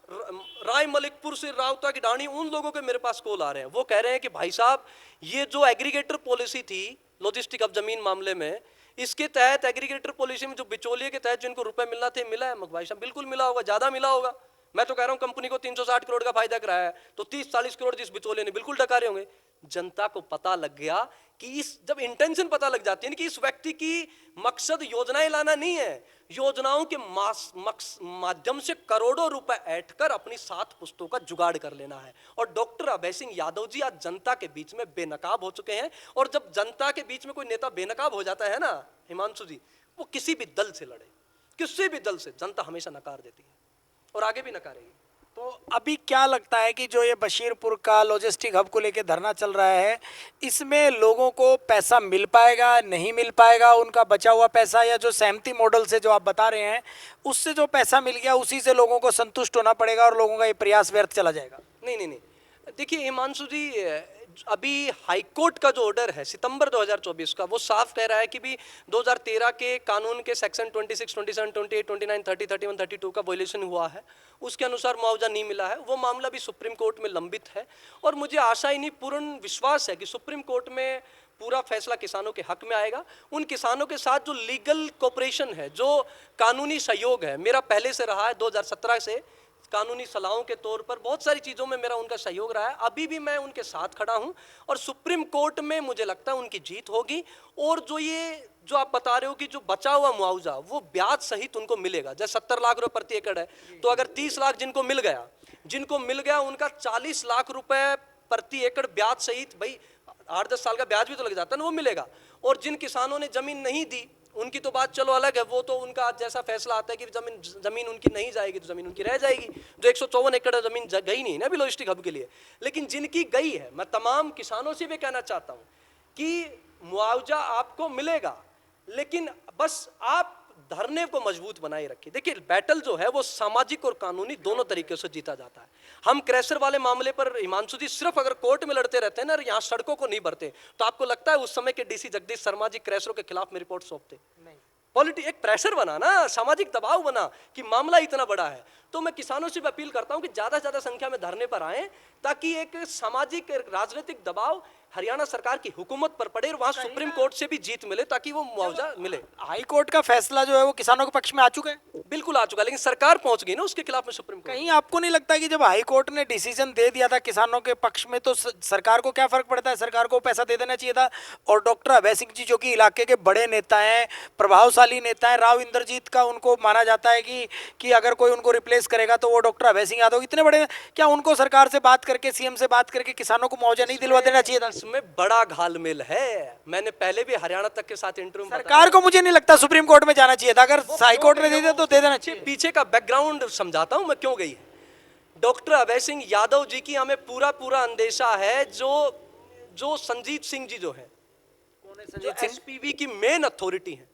राय मलिकपुर से रावता की ढाणी, उन लोगों के मेरे पास कॉल आ रहे हैं, वो कह रहे हैं कि भाई साहब ये जो एग्रीगेटर पॉलिसी थी लॉजिस्टिक अब जमीन मामले में, इसके तहत एग्रीगेटर पॉलिसी में जो बिचौलिए के तहत जिनको रुपए मिलना थे मिला है। भाई साहब बिल्कुल मिला होगा, ज्यादा मिला होगा। मैं तो कह रहा हूं कंपनी को 360 करोड़ का फायदा कराया है, तो 30-40 करोड़ जिस बिचौलिए ने बिल्कुल डकारे होंगे। जनता को पता लग गया कि इस, जब इंटेंशन पता लग जाती है कि इस व्यक्ति की मकसद योजनाएं लाना नहीं है, योजनाओं के माध्यम से करोड़ों रुपए ऐंठ कर अपनी 7 पुश्तों का जुगाड़ कर लेना है। और डॉक्टर अभय सिंह यादव जी आज जनता के बीच में बेनकाब हो चुके हैं। और जब जनता के बीच में कोई नेता बेनकाब हो जाता है ना हिमांशु जी, वो किसी भी दल से लड़े, किसी भी दल से, जनता हमेशा नकार देती है और आगे भी नकारेगी। तो अभी क्या लगता है कि जो ये बशीरपुर का लॉजिस्टिक हब को लेकर धरना चल रहा है, इसमें लोगों को पैसा मिल पाएगा, नहीं मिल पाएगा? उनका बचा हुआ पैसा, या जो सहमति मॉडल से जो आप बता रहे हैं उससे जो पैसा मिल गया उसी से लोगों को संतुष्ट होना पड़ेगा और लोगों का ये प्रयास व्यर्थ चला जाएगा? नहीं, देखिए हिमांशु जी, अभी हाईकोर्ट का जो ऑर्डर है सितंबर 2024 का, वो साफ कह रहा है कि भी 2013 के कानून के सेक्शन 26, 27, 28, 29, 30, 31, 32 का वायलेशन हुआ है, उसके अनुसार मुआवजा नहीं मिला है। वो मामला भी सुप्रीम कोर्ट में लंबित है और मुझे आशा ही नहीं, पूर्ण विश्वास है कि सुप्रीम कोर्ट में पूरा फैसला किसानों के हक में आएगा। उन किसानों के साथ जो लीगल कोऑपरेशन है, जो कानूनी सहयोग है, मेरा पहले से रहा है 2017 से, कानूनी सलाहों के तौर पर बहुत सारी चीज़ों में मेरा उनका सहयोग रहा है। अभी भी मैं उनके साथ खड़ा हूं और सुप्रीम कोर्ट में मुझे लगता है उनकी जीत होगी। और जो आप बता रहे हो कि जो बचा हुआ मुआवजा वो ब्याज सहित उनको मिलेगा, जैसे 70 लाख रुपए प्रति एकड़ है, तो अगर 30 लाख जिनको मिल गया उनका 40 लाख रुपए प्रति एकड़ ब्याज सहित, भाई 8-10 साल का ब्याज भी तो लग जाता है ना, वो मिलेगा। और जिन किसानों ने जमीन नहीं दी उनकी तो बात चलो अलग है, वो तो उनका जैसा फैसला आता है कि जमीन उनकी नहीं जाएगी तो जमीन उनकी रह जाएगी। जो 154 एकड़ जमीन गई नहीं ना अभी लॉजिस्टिक हब के लिए, लेकिन जिनकी गई है, मैं तमाम किसानों से भी कहना चाहता हूं कि मुआवजा आपको मिलेगा, लेकिन बस आप धरने को मजबूत बनाए रखिए। देखिए बैटल जो है वो सामाजिक और कानूनी दोनों तरीके से जीता जाता है। हम क्रैशर वाले मामले पर हिमांशु जी सिर्फ अगर कोर्ट में लड़ते रहते हैं ना, यहाँ सड़कों को नहीं भरते, तो आपको लगता है उस समय के डीसी जगदीश शर्मा जी क्रैशरों के खिलाफ में रिपोर्ट सौंपते? नहीं। एक प्रेशर बना ना, सामाजिक दबाव बना कि मामला इतना बड़ा है। तो मैं किसानों से भी अपील करता हूं कि ज्यादा से ज्यादा संख्या में धरने पर आएं, ताकि एक सामाजिक राजनीतिक दबाव हरियाणा सरकार की हुकूमत पर पड़े और वहां सुप्रीम कोर्ट से भी जीत मिले, ताकि वो मुआवजा मिले। हाई कोर्ट का फैसला जो है वो किसानों के पक्ष में आ चुका है? बिल्कुल आ चुका है, लेकिन सरकार पहुंच गई ना उसके खिलाफ में सुप्रीम कोर्ट। कहीं आपको नहीं लगता कि जब हाई कोर्ट ने डिसीजन दे दिया था किसानों के पक्ष में, तो सरकार को क्या फर्क पड़ता है? सरकार को पैसा दे देना चाहिए था। और डॉक्टर अभय सिंह जी जो कि इलाके के बड़े नेता हैं, प्रभावशाली नेता हैं, राव इंद्रजीत का उनको माना जाता है कि अगर कोई उनको रिप्लेस करेगा तो वो डॉक्टर अभय सिंह यादव इतने बड़े, क्या उनको सरकार से बात करके, सीएम से बात करके किसानों को मुआवजा नहीं दिलवा देना चाहिए था? इसमें बड़ा घालमेल है। मैंने पहले भी हरियाणा तक के साथ इंटरव्यू में सरकार को मुझे नहीं लगता सुप्रीम कोर्ट में जाना चाहिए था। अगर हाई कोर्ट ने दे दिया तो दे देना चाहिए। पीछे का बैकग्राउंड समझाता हूं मैं क्यों गई है। डॉक्टर अभय सिंह यादव जी की हमें पूरा अंदेशा है। जो संजीत सिंह जी जो है, में जो संजीत सिंह एसपीवी की मेन अथॉरिटी है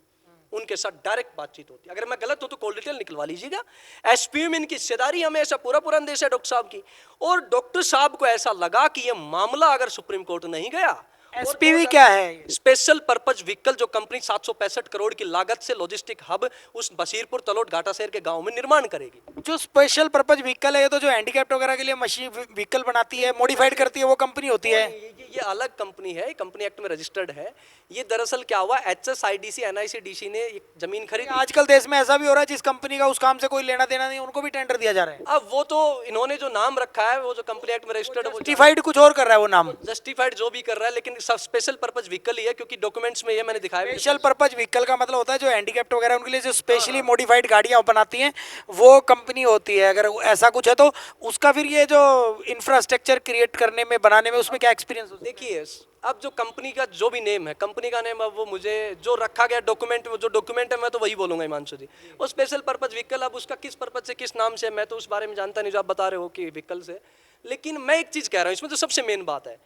उनके साथ डायरेक्ट बातचीत होती है। अगर मैं गलत हूं तो कॉल डिटेल निकलवा लीजिएगा। एसपीवी में इनकी हिस्सेदारी, हमें ऐसा पूरा पूरा अंदेशा है डॉक्टर साहब की। और डॉक्टर साहब को ऐसा लगा कि ये मामला अगर सुप्रीम कोर्ट नहीं गया, एसपीवी क्या है? स्पेशल पर्पज व्हीकल जो कंपनी 765 करोड़ की लागत से लॉजिस्टिक हब उस बशीरपुर तलोट घाटा शहर के गांव में निर्माण करेगी। जो स्पेशल पर्पज व्हीकल है, ये तो जो हैंडीकैप्ड वगैरह के लिए मशीन व्हीकल बनाती है, मॉडिफाइड करती है, वो कंपनी होती है। ये अलग कंपनी है, कंपनी एक्ट में रजिस्टर्ड है। ये दरअसल क्या हुआ, एचएसआईडीसी एनआईसीडीसी ने ये जमीन खरीदी। आजकल देश में ऐसा भी हो रहा है जिस कंपनी का उस काम से कोई लेना देना नहीं, उनको भी टेंडर दिया जा रहा है। अब वो तो इन्होंने जो नाम रखा है, वो जो कंपनी एक्ट में रजिस्टर्ड है, वो जस्टिफाइड कुछ और कर रहा है वो नाम। जस्टिफाइड जो भी कर रहा है, लेकिन सब स्पेशल पर्पज व्हीकल ही है, क्योंकि डॉक्यूमेंट्स में ये मैंने दिखाया। स्पेशल पर्पज व्हीकल का मतलब होता है जो हैंडीकैप्ड वगैरह उनके लिए जो स्पेशली मॉडिफाइड गाड़ियां बनाती हैं, वो कंपनी होती है। अगर ऐसा कुछ है तो उसका फिर ये जो इंफ्रास्ट्रक्चर क्रिएट करने में, बनाने में, उसमें क्या एक्सपीरियंस होता है? देखिए, अब जो कंपनी का जो भी नेम है, कंपनी का नेम, अब वो मुझे जो रखा गया डॉक्यूमेंट, जो डॉक्यूमेंट है मैं तो वही बोलूंगा हिमांशु जी। वो स्पेशल पर्पज व्हीकल, अब उसका किस पर्पज से, किस नाम से, मैं तो उस बारे में जानता नहीं जो आप बता रहे हो कि व्हीकल से। लेकिन मैं एक चीज कह रहा हूँ, इसमें तो सबसे मेन बात है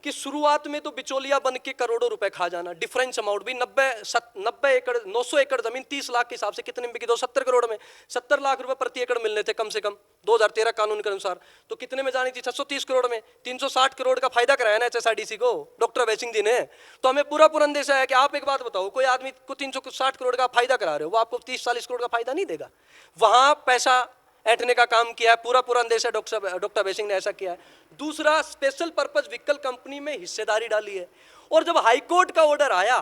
कि शुरुआत में तो बिचौलिया बन के करोड़ों रुपए खा जाना, डिफरेंस अमाउंट भी 90 एकड़ 900 एकड़ जमीन 30 लाख के हिसाब से कितने में बिकी, 70 करोड़ में 70 लाख रुपए प्रति एकड़ मिलने थे कम से कम 2013 कानून के अनुसार। तो कितने में जानी थी, 630 करोड़ में। 360 करोड़ का फायदा कराया ना एचएसआईडीसी को डॉक्टर अभय सिंह जी ने। तो हमें पूरा पूरा अंदेशा है कि आप एक बात बताओ, कोई आदमी को 360 करोड़ का फायदा करा रहे हो, वो आपको 30-40 करोड़ का फायदा नहीं देगा। वहां पैसा ऐंठने का काम किया है, पूरा पूरा अंदेशा डॉक्टर अभय सिंह ने ऐसा किया है। दूसरा, स्पेशल पर्पज व्हीकल कंपनी में हिस्सेदारी डाली है। और जब हाईकोर्ट का ऑर्डर आया,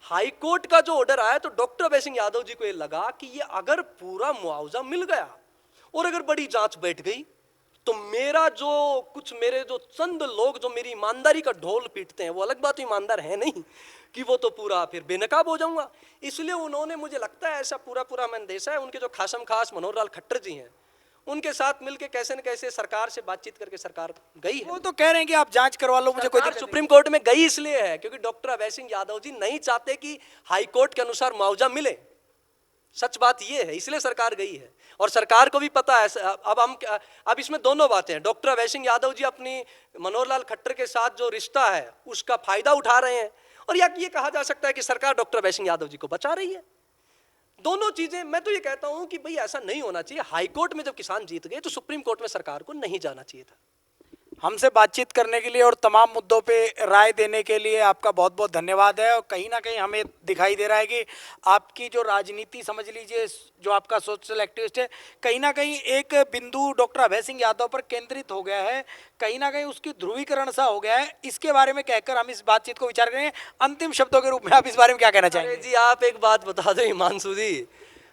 हाईकोर्ट का जो ऑर्डर आया, तो डॉक्टर अभय सिंह यादव जी को ये लगा कि ये अगर पूरा मुआवजा मिल गया और अगर बड़ी जांच बैठ गई, तो मेरे जो चंद लोग जो मेरी ईमानदारी का ढोल पीटते हैं, वो अलग बात, ईमानदार है नहीं, कि वो तो पूरा फिर बेनकाब हो जाऊंगा। इसलिए उन्होंने, मुझे लगता है ऐसा पूरा पूरा मैंने देखा है, उनके जो खासम खास मनोहर लाल खट्टर जी हैं, उनके साथ मिलके कैसे न कैसे सरकार से बातचीत करके सरकार गई है। वो तो कह रहे हैं कि आप जांच करवा लो, मुझे कोई सरकार दिक्कत नहीं। सुप्रीम कोर्ट में गई इसलिए है क्योंकि डॉक्टर अभय सिंह यादव जी नहीं चाहते कि हाईकोर्ट के अनुसार मुआवजा मिले। सच बात ये है, इसलिए सरकार गई है। और सरकार को भी पता है। अब इसमें दोनों बातें हैं। डॉक्टर अभय सिंह यादव जी अपनी मनोहर लाल खट्टर के साथ जो रिश्ता है उसका फायदा उठा रहे हैं, और या ये कहा जा सकता है कि सरकार डॉक्टर अभय सिंह यादव जी को बचा रही है। दोनों चीजें। मैं तो ये कहता हूं कि भाई ऐसा नहीं होना चाहिए। हाईकोर्ट में जब किसान जीत गए तो सुप्रीम कोर्ट में सरकार को नहीं जाना चाहिए था। हमसे बातचीत करने के लिए और तमाम मुद्दों पे राय देने के लिए आपका बहुत बहुत धन्यवाद है। और कहीं ना कहीं हमें दिखाई दे रहा है कि आपकी जो राजनीति, समझ लीजिए जो आपका सोशल एक्टिविस्ट है, कहीं ना कहीं एक बिंदु डॉक्टर अभय सिंह यादव पर केंद्रित हो गया है, कहीं ना कहीं उसकी ध्रुवीकरण सा हो गया है। इसके बारे में कहकर हम इस बातचीत को विचार करेंगे। अंतिम शब्दों के रूप में आप इस बारे में क्या कहना चाहेंगे? अरे जी, आप एक बात बता दो हिमांशु जी,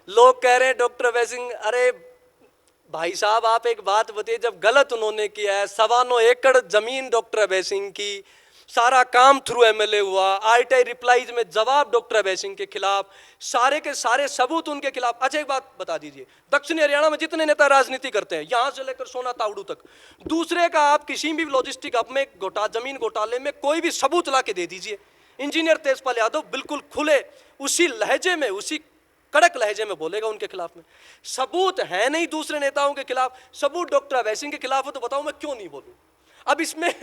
लोग कह रहे हैं डॉक्टर अभय सिंह, अरे भाई साहब आप एक बात बताइए, जब गलत उन्होंने किया है, 9.25 एकड़ जमीन डॉक्टर अभय सिंह की, सारा काम थ्रू एमएलए हुआ, आरटीआई रिप्लाईज में जवाब डॉक्टर अभय सिंह के खिलाफ, सारे के सारे सबूत उनके खिलाफ। अच्छा एक बात बता दीजिए, दक्षिणी हरियाणा में जितने नेता राजनीति करते हैं, यहां से लेकर सोना तावड़ू तक, दूसरे का आप किसी भी लॉजिस्टिक हब में जमीन घोटाले में कोई भी सबूत ला के दे दीजिए, इंजीनियर तेजपाल यादव बिल्कुल खुले उसी लहजे में, उसी कड़क लहजे में बोलेगा उनके खिलाफ में। सबूत है नहीं दूसरे नेताओं के खिलाफ, सबूत डॉक्टर अभय सिंह के खिलाफ हो, तो बताओ मैं क्यों नहीं बोलूं। अब इसमें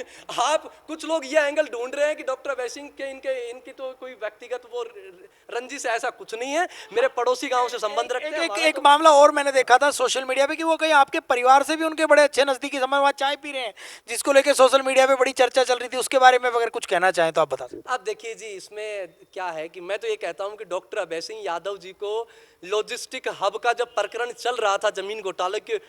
आप कुछ लोग ये एंगल ढूंढ रहे हैं कि डॉक्टर अभय सिंह के इनकी तो कोई व्यक्तिगत वो रंजिश है, ऐसा कुछ नहीं है। मेरे पड़ोसी गांव से संबंध रखते हैं। एक मामला और मैंने देखा था सोशल मीडिया पे कि वो कहीं आपके परिवार से भी उनके बड़े अच्छे नजदीकी संबंध, वहाँ चाय पी रहे हैं, जिसको लेकर सोशल मीडिया पे बड़ी चर्चा चल रही थी। उसके बारे में अगर कुछ कहना चाहें तो आप बता सकते। आप देखिए जी, इसमें क्या है कि मैं तो ये कहता हूं कि डॉक्टर अभय सिंह यादव जी को लॉजिस्टिक हब का जब प्रकरण चल रहा था, जमीन घोटाले के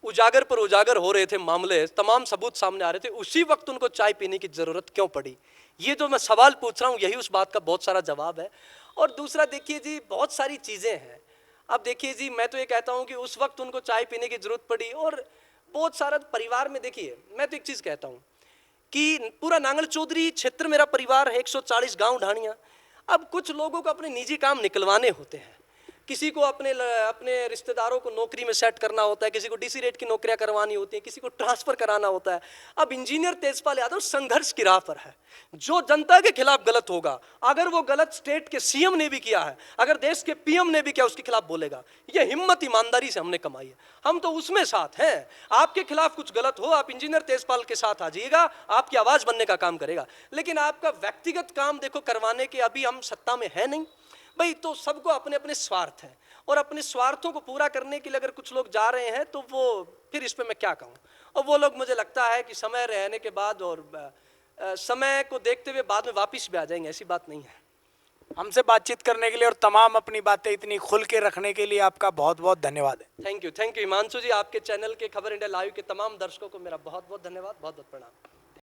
उजागर पर उजागर हो रहे थे मामले, तमाम सबूत सामने आ रहे थे, उसी वक्त उनको चाय पीने की जरूरत क्यों पड़ी? ये जो मैं सवाल पूछ रहा हूँ, यही उस बात का बहुत सारा जवाब है। और दूसरा देखिए जी, बहुत सारी चीजें हैं। अब देखिए जी, मैं तो ये कहता हूँ कि उस वक्त उनको चाय पीने की जरूरत पड़ी। और बहुत सारा परिवार में देखिए, मैं तो एक चीज कहता हूँ कि पूरा नांगल चौधरी क्षेत्र मेरा परिवार है, 140 गांव ढाणियां। अब कुछ लोगों को अपने निजी काम निकलवाने होते हैं, किसी को अपने रिश्तेदारों को नौकरी में सेट करना होता है, किसी को डीसी रेट की नौकरियां करवानी होती है, किसी को ट्रांसफर कराना होता है। अब इंजीनियर तेजपाल यादव संघर्ष की राह पर है। जो जनता के खिलाफ गलत होगा, अगर वो गलत स्टेट के सीएम ने भी किया है, अगर देश के पीएम ने भी किया, उसके खिलाफ बोलेगा। ये हिम्मत ईमानदारी से हमने कमाई है, हम तो उसमें साथ हैं। आपके खिलाफ कुछ गलत हो, आप इंजीनियर तेजपाल के साथ आ जाइएगा, आपकी आवाज बनने का काम करेगा। लेकिन आपका व्यक्तिगत काम देखो करवाने के, अभी हम सत्ता में है नहीं भाई, तो सबको अपने अपने स्वार्थ हैं, और अपने स्वार्थों को पूरा करने के लिए अगर कुछ लोग जा रहे हैं, तो वो फिर इस पे मैं क्या कहूँ। और वो लोग, मुझे लगता है कि समय रहने के बाद और समय को देखते हुए बाद में वापस भी आ जाएंगे, ऐसी बात नहीं है। हमसे बातचीत करने के लिए और तमाम अपनी बातें इतनी खुल के रखने के लिए आपका बहुत बहुत धन्यवाद है। थैंक यू हिमांशु जी। आपके चैनल के खबर इंडिया लाइव के तमाम दर्शकों को मेरा बहुत बहुत धन्यवाद, बहुत बहुत प्रणाम।